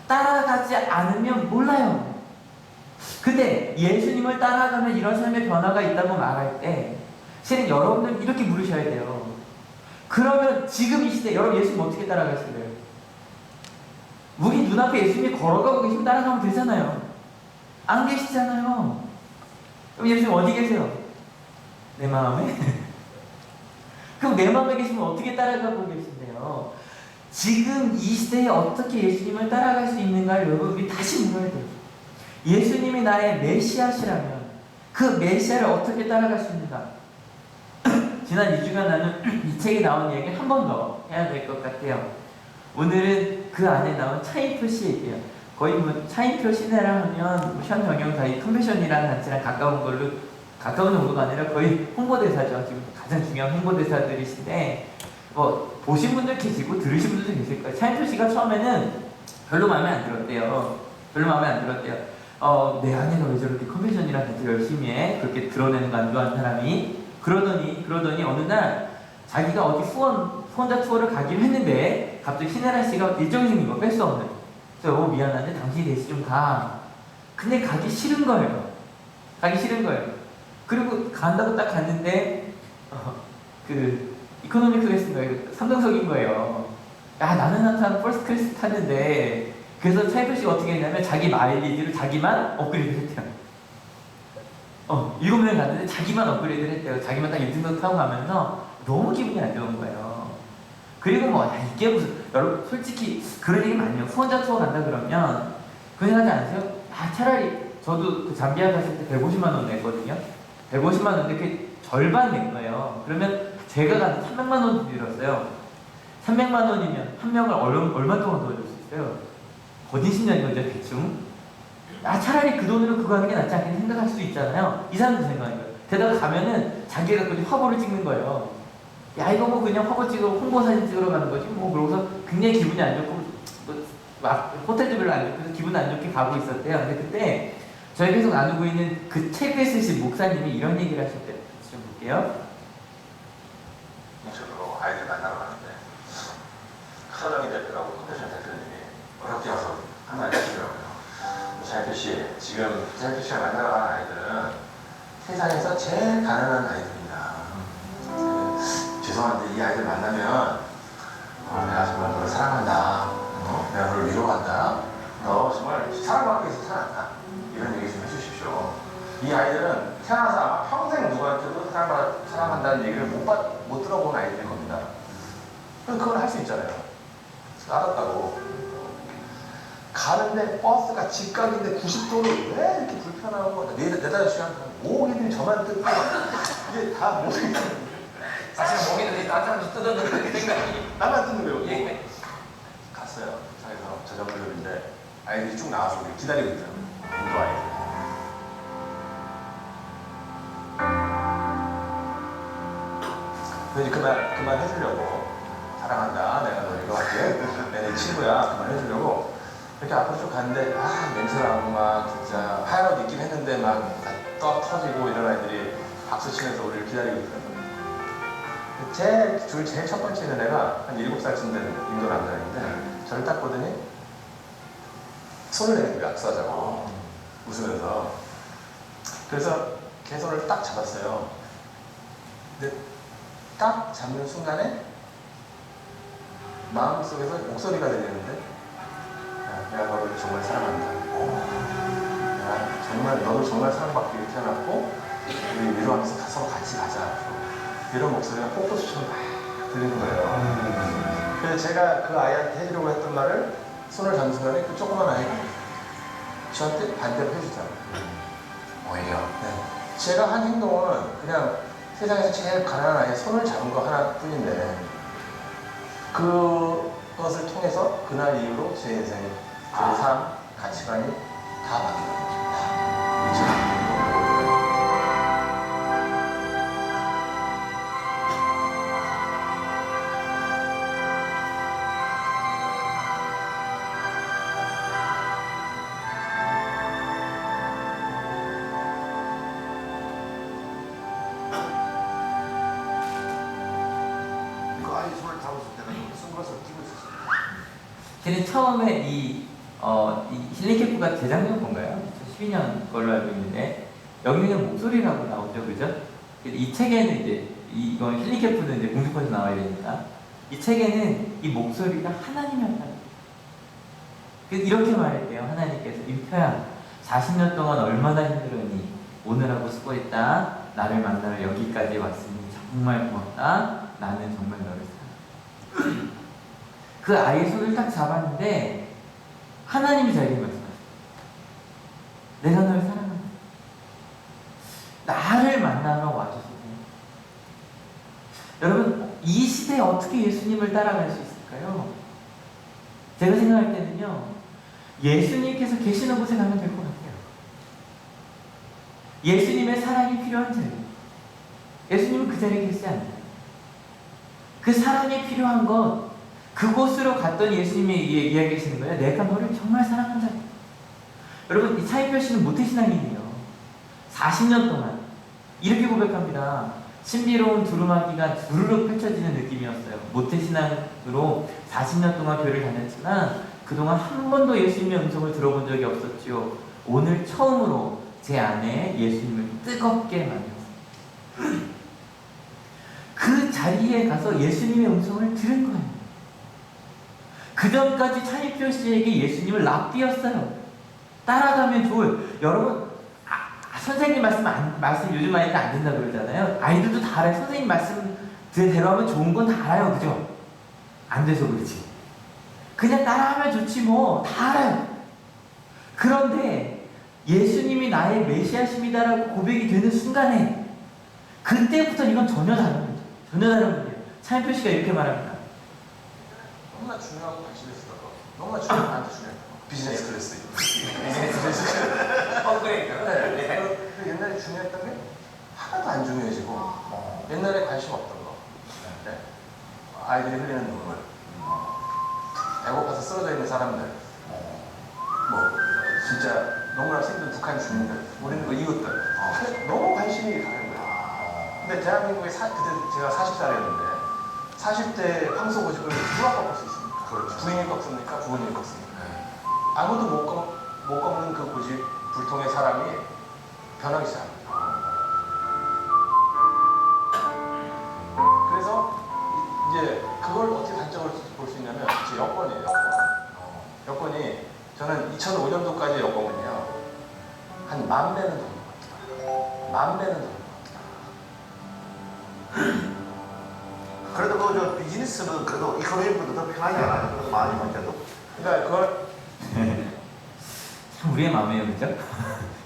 따라가지 않으면 몰라요. 근데 예수님을 따라가면 이런 삶의 변화가 있다고 말할 때 실은 여러분들 이렇게 물으셔야 돼요. 그러면 지금 이 시대 여러분 예수님 어떻게 따라가실래요? 우리 눈앞에 예수님이 걸어가고 계시면 따라가면 되잖아요. 안 계시잖아요. 그럼 예수님 어디 계세요? 내 마음에? 그럼 내 마음에 계시면 어떻게 따라가고 계신데요? 지금 이 시대에 어떻게 예수님을 따라갈 수 있는가를 여러분이 다시 물어야 돼요. 예수님이 나의 메시아시라면 그 메시아를 어떻게 따라갈 수 있는가? 지난 2주간 나는 이 책에 나온 얘기 한 번 더 해야 될 것 같아요. 오늘은 그 안에 나온 차인표 씨 얘기예요. 거의 뭐 차인표 시내라 하면 현 정영사의 컨벤션이라는 단체랑 가까운 정도가 아니라 거의 홍보대사죠. 지금 가장 중요한 홍보대사들이신데 뭐 보신 분들 계시고 들으신 분들도 계실 거예요. 차인표 씨가 처음에는 별로 마음에 안 들었대요. 내 아내가 왜 저렇게 컨벤션이라는 단체를 열심히 해? 그렇게 드러내는 거 안 좋아하는 사람이 그러더니 어느 날 자기가 어디 후원자 투어를 가기로 했는데 갑자기 신혜라 씨가 일정이 생긴 거 뺄 수 없는. 그래서 여보 미안한데 당신이 대신 좀 가. 근데 가기 싫은 거예요. 그리고 간다고 딱 갔는데 그 이코노미 클래스인가 3등석인 거예요. 야 나는 한탄 퍼스트 클래스 탔는데 그래서 차이표 씨가 어떻게 했냐면 자기 마일리지를 자기만 업그레이드 했대요. 7명 갔는데 자기만 업그레이드를 했대요. 자기만 딱 1등석 타고 가면서 너무 기분이 안 좋은 거예요. 그리고 이게 무슨, 여러분 솔직히 그런 얘기 많이 해요. 후원자 투어 간다 그러면 그런 생각하지 않으세요? 차라리 저도 그 잠비아 갔을 때 150만 원 냈거든요. 150만 원인데 그게 절반 낸 거예요. 그러면 제가 가서 300만 원 들었어요. 300만 원이면 한 명을 얼마 동안 도와줄 수 있어요? 거진 10년인 거죠, 대충. 차라리 그 돈으로 그거 하는 게 낫지 않겠냐 생각할 수도 있잖아요. 이 사람도 생각한 거예요. 게다가 가면은 자기가 그냥 화보를 찍는 거예요. 야 이거 뭐 그냥 화보 찍으러 홍보 사진 찍으러 가는 거지 뭐. 그러고서 굉장히 기분이 안 좋고 막 호텔도 별로 안 좋고 기분 안 좋게 가고 있었대요. 근데 그때 저희 계속 나누고 있는 그 책을 쓰신 목사님이 이런 얘기를 하셨대요. 좀 볼게요. 인천으로 아이들 만나러 가는데 서정희 대표라고 컨벤션 대표님이 어렵게 와서 한 말 해주더라고요. 차이표 씨, 지금 차이표 씨가 만나러 가는 아이들은 세상에서 제일 가난한 아이들입니다. 죄송한데 이 아이들 만나면 내가 정말 너를 사랑한다. 내가 너를 위로한다. 너 정말 사랑받기 위해서 태어났다. 이런 얘기 좀 해주십시오. 이 아이들은 태어나서 아마 평생 누구한테도 사랑한다는 얘기를 못 들어본 아이들일 겁니다. 그래서 그걸 할 수 있잖아요. 알았다고. 가는데 버스가 직각인데 90도로 왜 이렇게 불편하고 4-5시간 목이들이 저만 뜯고 이게 다 목이 사실 목에는 나처럼 뜯었는데 그 생각이 나만 뜯는 거예요. 예. 갔어요. 자기가 저녁그룹인데 아이들이 쭉 나와서 우리 기다리고 있더라고요. 인도 아이들. 그래서 그만 해주려고 사랑한다. 내가 너 이거 할게. 내 친구야. 그만 해주려고 이렇게 앞으로 쭉 갔는데 냄새나고 막 진짜 하얀 옷 입긴 했는데 막 떡 터지고 이런 아이들이 박수 치면서 우리를 기다리고 있더라고요. 제일 첫 번째 있는 애가 한 7살쯤 된 인도 남자인데 저를 딱 보더니 손을 내밀고 약속하자고 웃으면서. 그래서 걔 손을 딱 잡았어요. 근데 딱 잡는 순간에 마음속에서 목소리가 들리는데 야, 내가 너를 정말 사랑한다. 내가 정말 너를 정말 사랑받기 위해 태어났고 우리 위로하면서 가서 같이 가자. 이런 목소리가 뽀뽀수처럼 막 들리는 거예요. 그래서 제가 그 아이한테 해주려고 했던 말을 손을 잡는 순간에 그 조그만 아이가 저한테 반대로 해주더라고요. 오히려 제가 한 행동은 그냥 세상에서 제일 가난한 아이의 손을 잡은 거 하나뿐인데 그것을 통해서 그날 이후로 제 인생, 제 삶, 가치관이 다 바뀌어요. 저는 처음에 이 힐링캠프가 재작년 건가요? 2012년 걸로 알고 있는데 여기는 목소리라고 나오죠, 그죠? 이 책에는 이제 이건 힐링캠프는 이제 공중파에서 나와야 되니까 이 책에는 이 목소리가 하나님이 한다. 이렇게 말했대요. 하나님께서 임표야 40년 동안 얼마나 힘들었니? 오늘하고 수고했다. 나를 만나러 여기까지 왔으니 정말 고맙다. 나는 정말 너를 사랑해. 그 아이의 손을 딱 잡았는데 하나님이 자기에게 말씀하셨어요. 내가 너를 사랑한다. 나를 만나러 와줘서 여러분 이 시대에 어떻게 예수님을 따라갈 수 있을까요? 제가 생각할 때는요 예수님께서 계시는 곳에 가면 될 것 같아요. 예수님의 사랑이 필요한 자리, 예수님은 그 자리에 계시지 않나요? 그 사랑이 필요한 것 그곳으로 갔던 예수님이 이야기하시는 거예요. 내가 너를 정말 사랑한다. 여러분 이 차인표 씨는 모태신앙인이에요. 40년 동안 이렇게 고백합니다. 신비로운 두루마기가 두루룩 펼쳐지는 느낌이었어요. 모태신앙으로 40년 동안 교회를 다녔지만 그동안 한 번도 예수님의 음성을 들어본 적이 없었지요. 오늘 처음으로 제 안에 예수님을 뜨겁게 만났어요. 그 자리에 가서 예수님의 음성을 들은 거예요. 그 전까지 차인표 씨에게 예수님을 랍비였어요. 따라가면 좋을. 여러분 선생님 말씀 요즘 아이들 안 된다 그러잖아요. 아이들도 다 알아요. 선생님 말씀대로 하면 좋은 건 다 알아요. 그죠? 안 돼서 그렇지. 그냥 따라하면 좋지 뭐. 다 알아요. 그런데 예수님이 나의 메시아심이다라고 고백이 되는 순간에 그때부터 이건 전혀 다른 거죠. 전혀 다른 거예요. 차인표 씨가 이렇게 말합니다. 너무나 중요하고 관심이 있어. 너무나 중요한 나한테 중요해. 비즈니스 클래스. 그러니까. 옛날에 중요했던 게 하나도 안 중요해지고 옛날에 관심 없던 거. 네. 아이들이 흘리는 눈물. 배고파서 쓰러져 있는 사람들. 진짜 너무나 힘든 북한 주민들. 우리는 그 이웃들. 너무 관심이 가는 거예요. 근데 대한민국에 그때 제가 40살이었는데 40대 황소고집을 누가 꺾을 수 있습니까? 그렇죠. 부인이 꺾습니까? 부모님이 꺾습니까? 아무도 못 꺾는 그 고집 불통의 사람이 변하기 시작합니다. 그래서 이제 그걸 어떻게 단점을 볼 수 있냐면 제 여권이에요. 여권이 저는 2005년도까지 여권은요 한 10,000배는 더. 10,000배는 더. 그래도 그 비즈니스는 그래도 이코노미보다 더 편하지 않아요? 그래도 많이 맞아도. 그러니까 그걸 참 우리의 마음이에요, 그죠?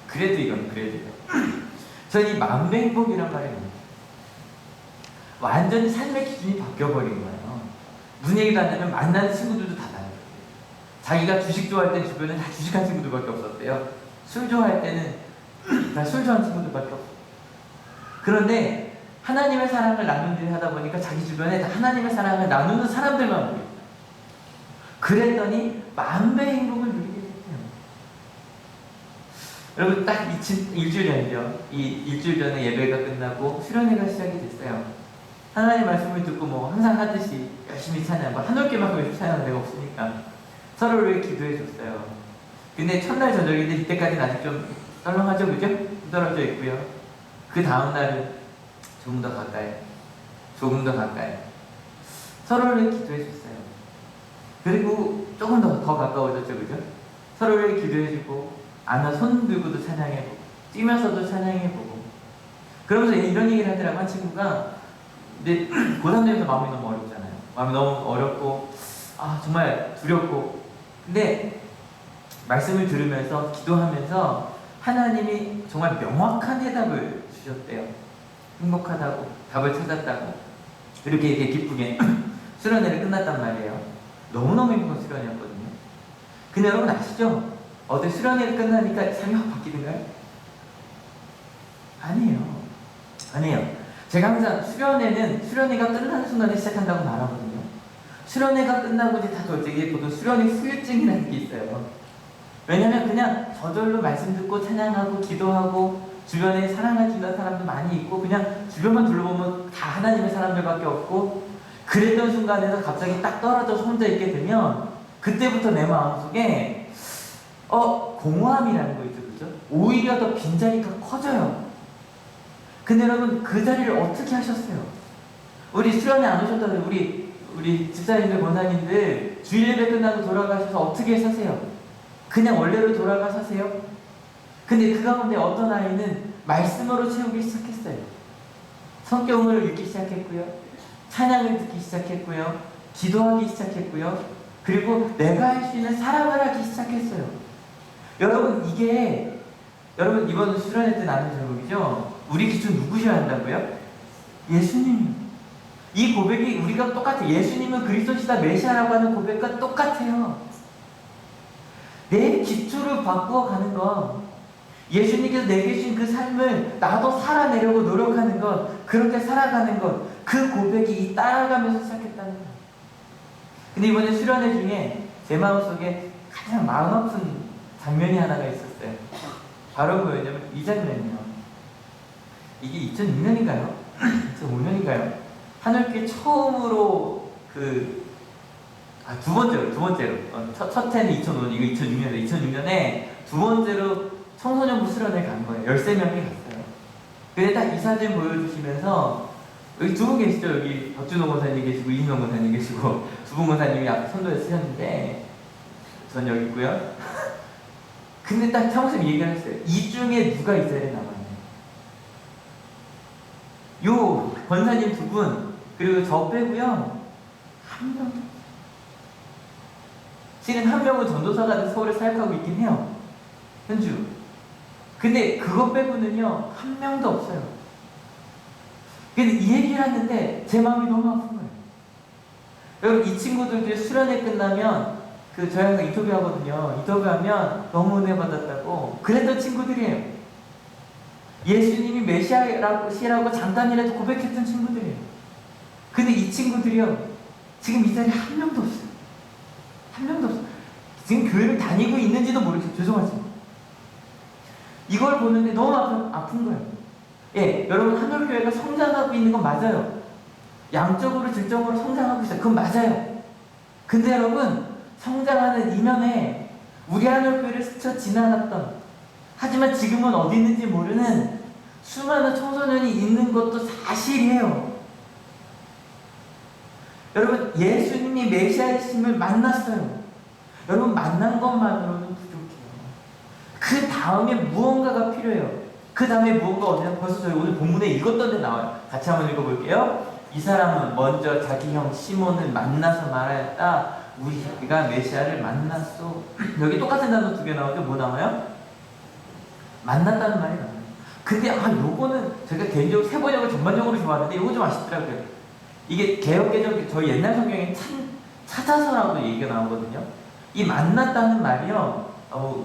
그래도 이건 그래도 이건. 저는 이 만배 행복이란 말이 뭡니까? 완전히 삶의 기준이 바뀌어버린 거예요. 무슨 얘기도 안 하면 만나는 친구들도 다 달라요. 자기가 주식 좋아할 땐 주변에 다 주식한 친구들밖에 없었대요. 술 좋아할 때는 다 술 좋아하는 친구들밖에 없었어요. 그런데 하나님의 사랑을 나눈 일을 하다 보니까 자기 주변에 다 하나님의 사랑을 나누는 사람들만 보여요. 그랬더니 만배 행복을 누리게 됐대요. 여러분 딱 일주일 전이죠. 이 일주일 전에 예배가 끝나고 수련회가 시작이 됐어요. 하나님 말씀을 듣고 뭐 항상 하듯이 열심히 찬양, 한올개만큼 열심히 찬양하는 데가 없으니까 서로를 위해 기도해 줬어요. 근데 첫날 저녁인데 이때까지는 아직 좀 썰렁하죠, 그죠? 떨어져 있고요. 그 다음날은 조금 더 가까이 서로를 위해 기도해 줬어요. 그리고 조금 더 가까워졌죠, 그죠? 서로를 위해 기도해 주고 안아 손 들고도 찬양해보고 뛰면서도 찬양해보고 그러면서 이런 얘기를 하더라고. 한 친구가 근데 고3 되면서 마음이 너무 어렵잖아요. 마음이 너무 어렵고 정말 두렵고 근데 말씀을 들으면서 기도하면서 하나님이 정말 명확한 해답을 주셨대요. 행복하다고 답을 찾았다고 이렇게 기쁘게 수련회를 끝났단 말이에요. 너무너무 행복한 수련회였거든요. 근데 여러분 아시죠? 어제 수련회를 끝나니까 삶이 확 바뀌는가요? 아니에요. 제가 항상 수련회가 끝나는 순간에 시작한다고 말하거든요. 수련회가 끝나고 이제 다 솔직히 보통 수련회 후유증이라는 게 있어요. 왜냐면 그냥 저절로 말씀 듣고 찬양하고 기도하고 주변에 사랑을 주는 사람도 많이 있고 그냥 주변만 둘러보면 다 하나님의 사람들밖에 없고 그랬던 순간에서 갑자기 딱 떨어져서 혼자 있게 되면 그때부터 내 마음속에 공허함이라는 거 있죠, 그죠? 오히려 더 빈자리가 커져요. 근데 여러분 그 자리를 어떻게 하셨어요? 우리 수련회 안 오셨다는 우리 집사님들, 권사님들 주일 예배 끝나고 돌아가셔서 어떻게 사세요? 그냥 원래로 돌아가 사세요? 근데 그 가운데 어떤 아이는 말씀으로 채우기 시작했어요. 성경을 읽기 시작했고요. 찬양을 듣기 시작했고요. 기도하기 시작했고요. 그리고 내가 할 수 있는 사랑을 하기 시작했어요. 여러분 여러분 이번 수련회 때 나눈 제목이죠? 우리 기준 누구셔야 한다고요? 예수님. 이 고백이 우리가 똑같아요. 예수님은 그리스도시다 메시아라고 하는 고백과 똑같아요. 내 기초를 바꾸어가는 것, 예수님께서 내게 주신 그 삶을 나도 살아내려고 노력하는 것, 그렇게 살아가는 것, 그 고백이 따라가면서 시작했다는 거예요. 근데 이번에 수련회 중에 제 마음속에 가장 마음 아픈 장면이 하나가 있었어요. 바로 뭐였냐면 이 장면이에요. 이게 2006년인가요? 2005년인가요? 하늘교회 처음으로 두 번째로 첫 해는 2005년, 이거 2006년에 2006년에 두 번째로 청소년부 수련회 간 거예요. 13명이 갔어요. 근데 딱 이 사진 보여주시면서 여기 두 분 계시죠? 여기 박준호 권사님 계시고 이인명 권사님 계시고 두 분 권사님이 앞에 선도에 쓰셨는데 전 여기 있고요. 근데 딱 차모쌤이 얘기를 했어요. 이 중에 누가 이스라엘에 남았냐? 요 권사님 두 분 그리고 저 빼고요 한 명. 실은 한 명은 전도사가 돼서 서울에 사역하고 있긴 해요. 현주. 근데 그거 빼고는요 한 명도 없어요. 근데 이 얘기를 하는데 제 마음이 너무 아픈 거예요. 여러분 이 친구들도 수련회 끝나면 저희 항상 인터뷰하거든요. 인터뷰하면 너무 은혜 받았다고 그랬던 친구들이에요. 예수님이 메시아라고 잠깐이라도 고백했던 친구들이에요. 근데 이 친구들이요 지금 이 자리에 한 명도 없어요. 한 명도 없어요. 지금 교회를 다니고 있는지도 모르겠어요. 죄송하지만 이걸 보는데 너무 아픈 거예요. 예, 여러분 한올교회가 성장하고 있는 건 맞아요. 양적으로 질적으로 성장하고 있어요. 그건 맞아요. 근데 여러분 성장하는 이면에 우리 한올교회를 스쳐 지나갔던 하지만 지금은 어디 있는지 모르는 수많은 청소년이 있는 것도 사실이에요. 여러분 예수님이 메시아이심을 만났어요. 여러분 만난 것만으로는 부족해요. 그 다음에 무언가가 필요해요. 그 다음에 무언가 어디냐? 벌써 저희 오늘 본문에 읽었던 데 나와요. 같이 한번 읽어볼게요. 이 사람은 먼저 자기 형 시몬을 만나서 말하였다. 우리가 메시아를 만났소. 여기 똑같은 단어 두 개 나오죠? 뭐 나와요? 만났다는 말이 나와요. 근데 요거는 제가 개인적으로 새 번역을 전반적으로 좋아하는데 이거 좀 아쉽더라고요. 이게 개역개정 저희 옛날 성경에 찾아서라고 얘기가 나오거든요. 이 만났다는 말이요.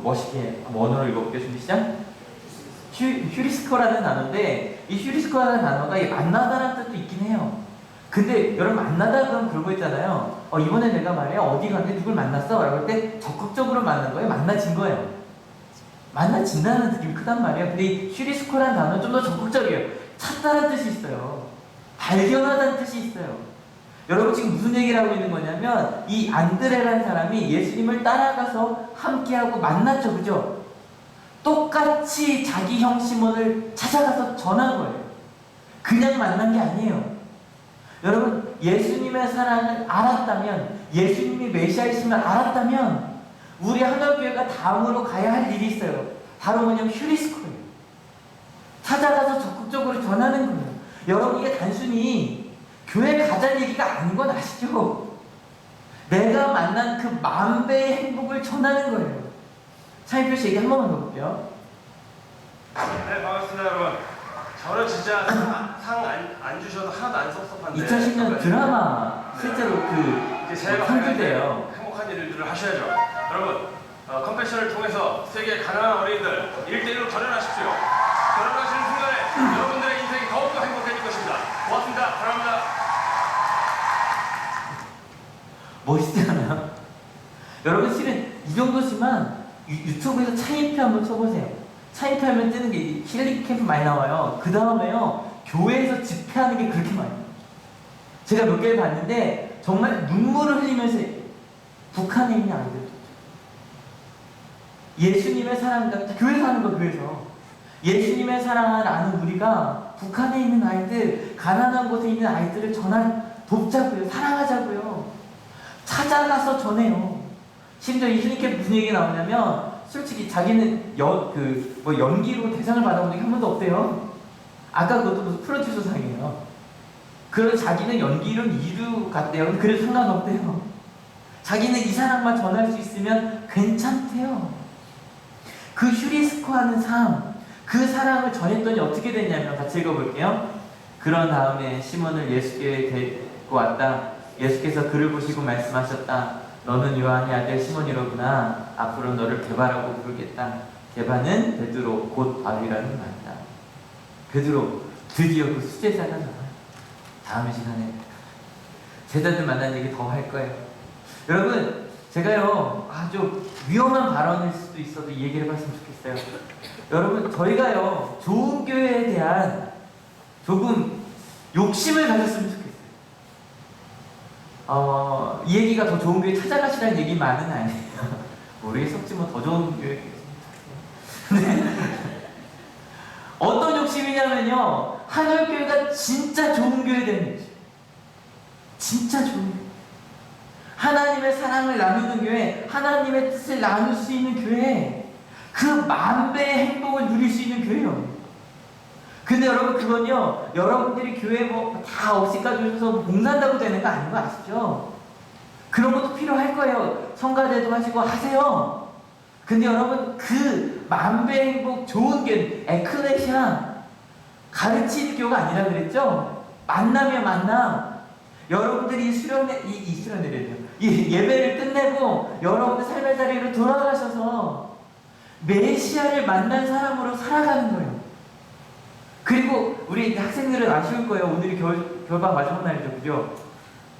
멋있게 원어로 읽어볼게요. 준비 시작. 휴리스코라는 단어인데 이 휴리스코라는 단어가 이 만나다라는 뜻도 있긴 해요. 근데 여러분 만나다 그러면 그런 거 있잖아요. 이번에 내가 말이야 어디 갔는데 누굴 만났어? 라고 할 때 적극적으로 만난 거예요? 만나진 거예요? 만나진다는 느낌이 크단 말이에요. 근데 이 휴리스코라는 단어는 좀 더 적극적이에요. 찾다라는 뜻이 있어요. 발견하다는 뜻이 있어요. 여러분 지금 무슨 얘기를 하고 있는 거냐면 이 안드레라는 사람이 예수님을 따라가서 함께하고 만났죠. 그죠? 똑같이 자기 형 시몬을 찾아가서 전한 거예요. 그냥 만난 게 아니에요. 여러분 예수님의 사랑을 알았다면, 예수님이 메시아이심을 알았다면 우리 하늘교회가 다음으로 가야 할 일이 있어요. 바로 뭐냐면 휴리스코예요. 찾아가서 적극적으로 전하는 거예요. 여러분 이게 단순히 교회 가자는 얘기가 아닌 건 아시죠? 내가 만난 그 10,000배의 행복을 전하는 거예요. 차인표 씨 얘기 한 번만 더 볼게요. 네, 반갑습니다, 여러분. 저는 진짜 상 안 주셔도 하나도 안 섭섭한데 2010년 드라마 실제로 그 제가 상주돼요. 행복한 일들을 하셔야죠. 여러분, 컴패션을 통해서 세계의 가난한 어린이들 1대1로 결혼하십시오. 결혼하시는 순간에 여러분들의 인생이 더욱더 행복해질 것입니다. 고맙습니다. 사랑합니다. 멋있지 않아요? 여러분 실은 이 정도지만 유튜브에서 차인표 한번 쳐보세요. 차인표 하면 뜨는 게 힐링 캠프 많이 나와요. 그 다음에요 교회에서 집회하는 게 그렇게 많아요. 제가 몇 개를 봤는데 정말 눈물을 흘리면서 북한에 있는 아이들, 예수님의 사랑 같은 교회에서 하는 거. 교회에서 예수님의 사랑을 아는 우리가 북한에 있는 아이들, 가난한 곳에 있는 아이들을 돕자고요. 사랑하자고요. 찾아가서 전해요. 심지어 이 힐링 캠프 무슨 얘기 나오냐면 솔직히 자기는 연기로 대상을 받아본 적이 한 번도 없대요. 아까 그것도 무슨 프로듀서상이에요. 그래서 자기는 연기로는 2류 같대요. 그래도 상관없대요. 자기는 이 사랑만 전할 수 있으면 괜찮대요. 그 휴리스코 하는 삶, 그 사랑을 전했더니 어떻게 됐냐면 같이 읽어볼게요. 그런 다음에 시몬을 예수께 데리고 왔다. 예수께서 그를 보시고 말씀하셨다. 너는 요한의 아들 시몬이로구나. 앞으로 너를 게바라고 부르겠다. 게바는 베드로 곧 바위라는 말이다. 베드로 드디어 그 수제자가 나와요. 다음 시간에 제자들 만난 얘기 더 할 거예요. 여러분 제가요 아주 위험한 발언일 수도 있어도 이 얘기를 해봤으면 좋겠어요. 여러분 저희가요 좋은 교회에 대한 조금 욕심을 가졌으면 좋겠어요. 이 얘기가 더 좋은 교회 찾아가시라는 얘기만은 아니에요. 모르겠었지 뭐 더 좋은 교회 네. 어떤 욕심이냐면요 하늘교회가 진짜 좋은 교회 되는 거죠. 진짜 좋은 교회, 하나님의 사랑을 나누는 교회, 하나님의 뜻을 나눌 수 있는 교회, 그 10,000배의 행복을 누릴 수 있는 교회요. 근데 여러분 그건요 여러분들이 교회 뭐 다 없이까지 오셔서 봉사한다고 되는 거 아닌 거 아시죠? 그런 것도 필요할 거예요. 성가대도 하시고 하세요. 근데 여러분 그 10,000배 행복 좋은 교회, 에클레시아 가르치는 교회가 아니라 그랬죠? 만남이야 만남. 여러분들이 이 예배를 끝내고 여러분들 삶의 자리로 돌아가셔서 메시아를 만난 사람으로 살아가는 거예요. 그리고 우리 학생들은 아쉬울 거예요. 오늘이 겨울방학 마지막 날이죠. 그죠?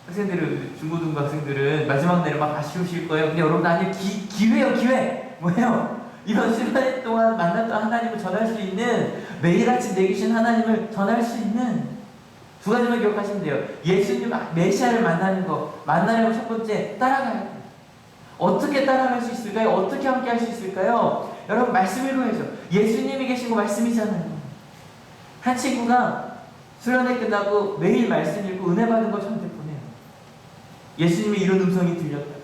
학생들은, 중고등부 학생들은 마지막 날에 막 아쉬우실 거예요. 근데 여러분들 아니 기회요, 기회! 뭐예요? 이번 수련회 동안 만났던 하나님을 전할 수 있는, 매일 아침 내계신 하나님을 전할 수 있는 두 가지만 기억하시면 돼요. 예수님, 메시아를 만나는 거, 만나려면 첫 번째, 따라가야 돼요. 어떻게 따라갈 수 있을까요? 어떻게 함께 할 수 있을까요? 여러분, 말씀 읽어야죠. 예수님이 계신 거 말씀이잖아요. 한 친구가 수련회 끝나고 매일 말씀 읽고 은혜 받은 거 저한테 보내요. 예수님의 이런 음성이 들렸다.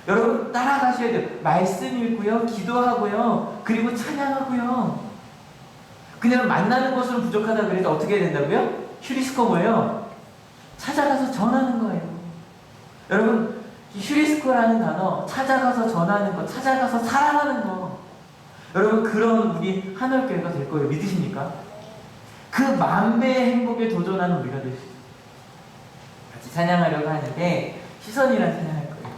여러분 따라가셔야 돼요. 말씀 읽고요, 기도하고요, 그리고 찬양하고요. 그냥 만나는 것으로 부족하다 그래서 어떻게 해야 된다고요? 휴리스코 뭐예요? 찾아가서 전하는 거예요. 여러분 휴리스코라는 단어, 찾아가서 전하는 거, 찾아가서 사랑하는 거. 여러분 그런 우리 한올교회가 될 거예요. 믿으십니까? 그 만배의 행복에 도전하는 우리가 될 수 있어요. 같이 찬양하려고 하는데 시선이란 찬양할 거예요.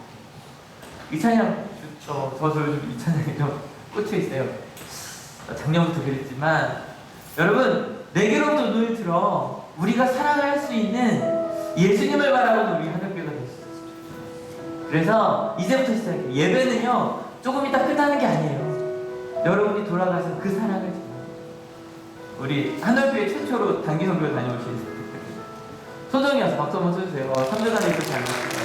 이 찬양 저도 이 찬양에 좀 꽂혀 있어요. 작년부터 그랬지만 여러분 내게로부터 눈을 들어 우리가 사랑할 수 있는 예수님을 바라보는 우리 한옥교회가 될 수 있어요. 그래서 이제부터 시작해요. 예배는요 조금 이따 끝나는 게 아니에요. 여러분이 돌아가서 그 사랑을 전해요. 우리 한옥교회 최초로 단기 선교를 다녀오신 소정이 와서 박수 한번 쳐주세요. 3주간에 이렇게 잘 먹었어요.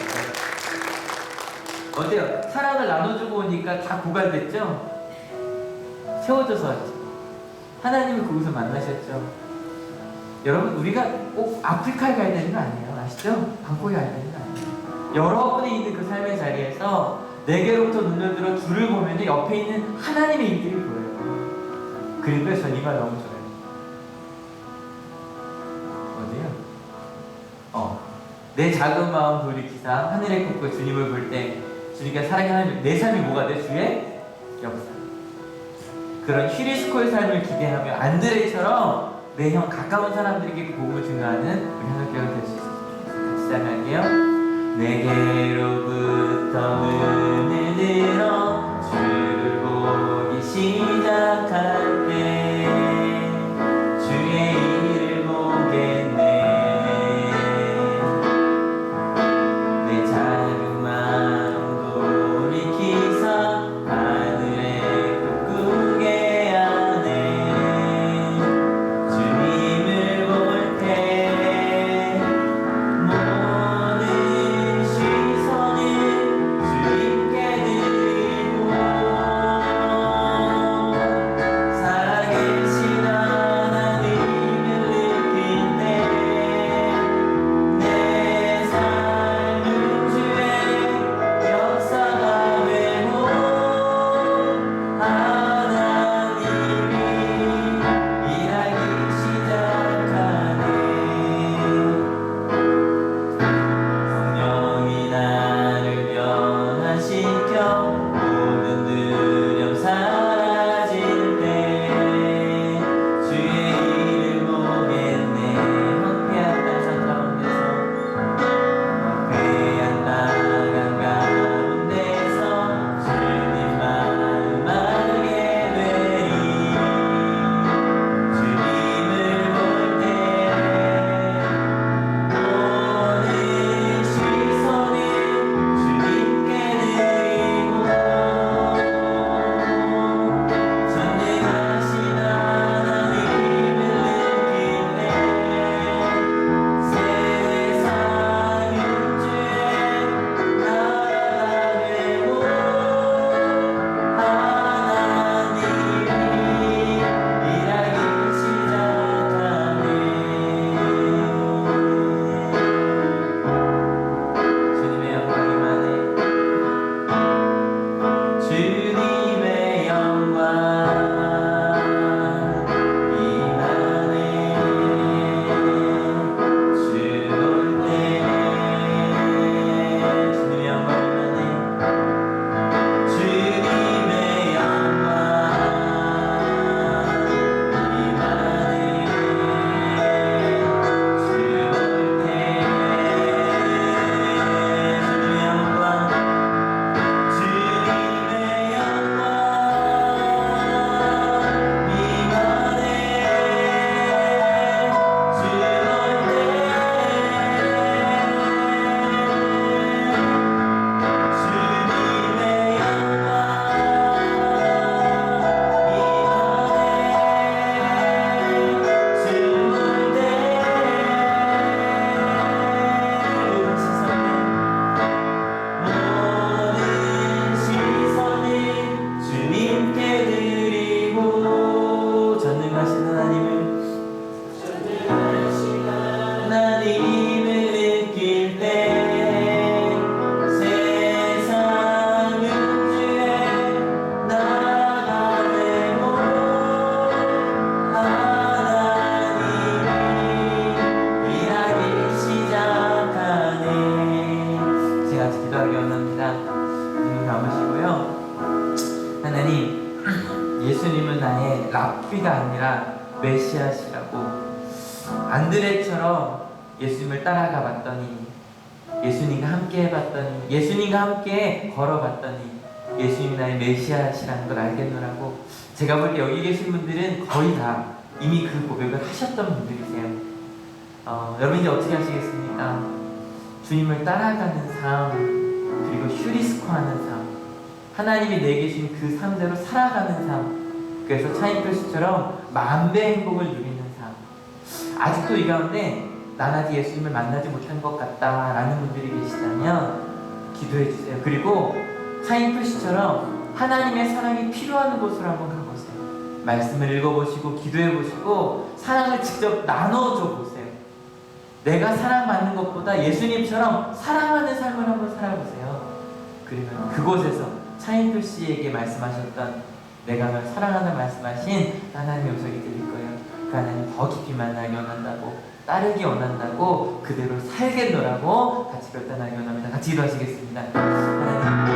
어때요? 사랑을 나눠주고 오니까 다 고갈됐죠? 세워져서 왔죠. 하나님을 그곳을 만나셨죠. 여러분 우리가 꼭 아프리카에 가야 되는 거 아니에요. 아시죠? 방콕에 가야 되는 거 아니에요. 여러분이 있는 그 삶의 자리에서 내게로부터 눈을 들어 주를 보면 옆에 있는 하나님의 일들이 보여요. 그리고 전 이 말 너무 좋아요. 어디요? 내 작은 마음 돌이키사 하늘의 꽃과 주님을 볼 때 주님께 사랑하는 내 삶이 뭐가 돼? 주의 역사. 그런 휴리스코의 삶을 기대하며 안드레처럼 내 형 가까운 사람들에게 복음을 증거하는 우리 한옥교회가 될 수 있습니다. 같이 시작할게요. 내게로부터 눈을 들어 주를 보기 시작할 때 주의 일을 보겠네. 내 작은 마음 돌이키사 하늘의 북극의 안에 주님을 볼 때 모든 시선을 주님께 드리고 아니라 메시아시라고. 안드레처럼 예수님을 따라가 봤더니, 예수님과 함께 해봤더니, 예수님과 함께 걸어봤더니 예수님이 나의 메시아시라는 걸 알겠노라고. 제가 볼 때 여기 계신 분들은 거의 다 이미 그 고백을 하셨던 분들이세요. 여러분 이제 어떻게 하시겠습니까? 주님을 따라가는 삶, 그리고 휴리스코하는 삶, 하나님이 내게 주신 그 삶대로 살아가는 삶, 그래서 차인표시처럼 만배 행복을 누리는 삶. 아직도 이 가운데 난 아직 예수님을 만나지 못한 것 같다라는 분들이 계시다면 기도해 주세요. 그리고 차인표시처럼 하나님의 사랑이 필요한 곳으로 한번 가보세요. 말씀을 읽어보시고 기도해 보시고 사랑을 직접 나눠줘 보세요. 내가 사랑받는 것보다 예수님처럼 사랑하는 삶을 한번 살아보세요. 그러면 그곳에서 차인표 씨에게 말씀하셨던 내가 널 사랑한다 말씀하신 하나님의 음성이 들릴 거예요. 그 하나님 더 깊이 만나기 원한다고, 따르기 원한다고, 그대로 살겠노라고 같이 결단하기 원합니다. 같이 기도하시겠습니다. 하나님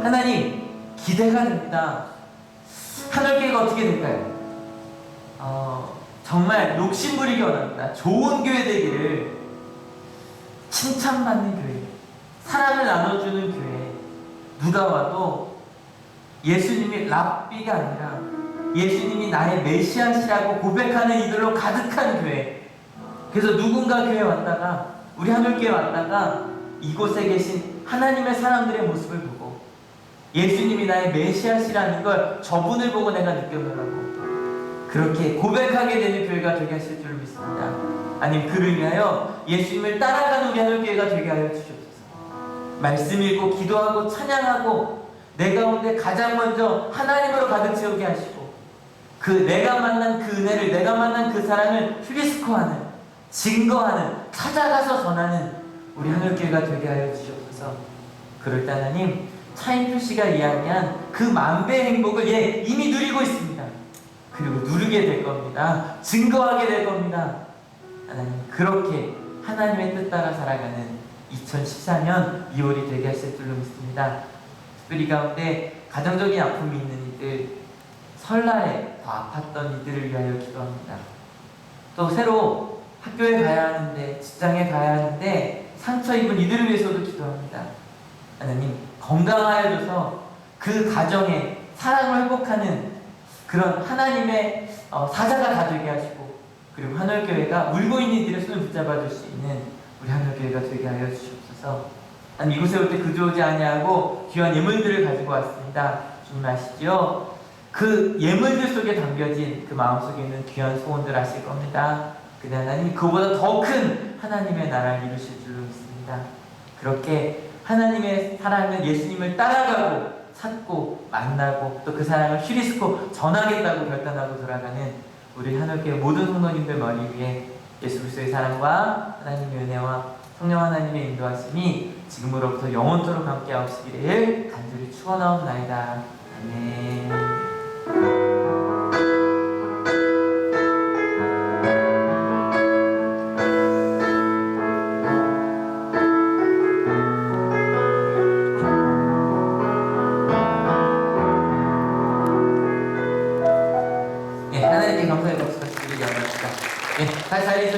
하나님 기대가 됩니다. 하늘교회가 어떻게 될까요? 정말 욕심부리기 원합니다. 좋은 교회 되기를, 칭찬받는 교회, 사랑을 나눠주는 교회, 누가 와도 예수님이 랍비가 아니라 예수님이 나의 메시아시라고 고백하는 이들로 가득한 교회. 그래서 누군가 교회 왔다가, 우리 하늘교회 왔다가 이곳에 계신 하나님의 사람들의 모습을 보고 예수님이 나의 메시아시라는 걸 저분을 보고 내가 느껴보라고 그렇게 고백하게 되는 교회가 되게 하실 줄 믿습니다. 아니면 그를 위하여 예수님을 따라가는 우리 하늘교회가 되게 하여 주시옵소서. 말씀 읽고 기도하고 찬양하고 내 가운데 가장 먼저 하나님으로 가득 채우게 하시고, 그 내가 만난 그 은혜를, 내가 만난 그 사랑을 휴리스코하는, 증거하는, 찾아가서 전하는 우리 하늘교회가 되게 하여 주시옵소서. 그럴 때 하나님, 차인표 씨가 이야기한 그 만배의 행복을 이미 누리고 있습니다. 그리고 누리게 될 겁니다. 증거하게 될 겁니다. 하나님, 그렇게 하나님의 뜻 따라 살아가는 2014년 2월이 되게 하실 줄로 믿습니다. 특별히 가운데 가정적인 아픔이 있는 이들, 설날에 더 아팠던 이들을 위하여 기도합니다. 또 새로 학교에 가야 하는데, 직장에 가야 하는데 상처 입은 이들을 위해서도 기도합니다. 하나님, 건강하여 줘서 그 가정에 사랑을 회복하는 그런 하나님의 사자가 다 되게 하시고, 그리고 하늘교회가 울고 있는 이들의 손을 붙잡아 줄 수 있는 우리 하늘교회가 되게 하여 주시옵소서. 하나님, 이곳에 올 때 그저 오지 아니하고 귀한 예물들을 가지고 왔습니다. 주님 아시죠? 그 예물들 속에 담겨진 그 마음속에 있는 귀한 소원들 아실 겁니다. 근데 하나님, 그보다 더 큰 하나님의 나라를 이루실 줄로 믿습니다. 그렇게 하나님의 사랑은 예수님을 따라가고 찾고 만나고 또 그 사랑을 휴리스코 전하겠다고 결단하고 돌아가는 우리 하늘교회 모든 성도님들 머리 위에 예수 그리스도의 사랑과 하나님의 은혜와 성령 하나님의 인도하심이 지금으로부터 영원토록 함께 하시기를 간절히 축원하옵나이다. 아멘. 하나님께 감사의 박수 드리기 원합니다. 잘 자리에서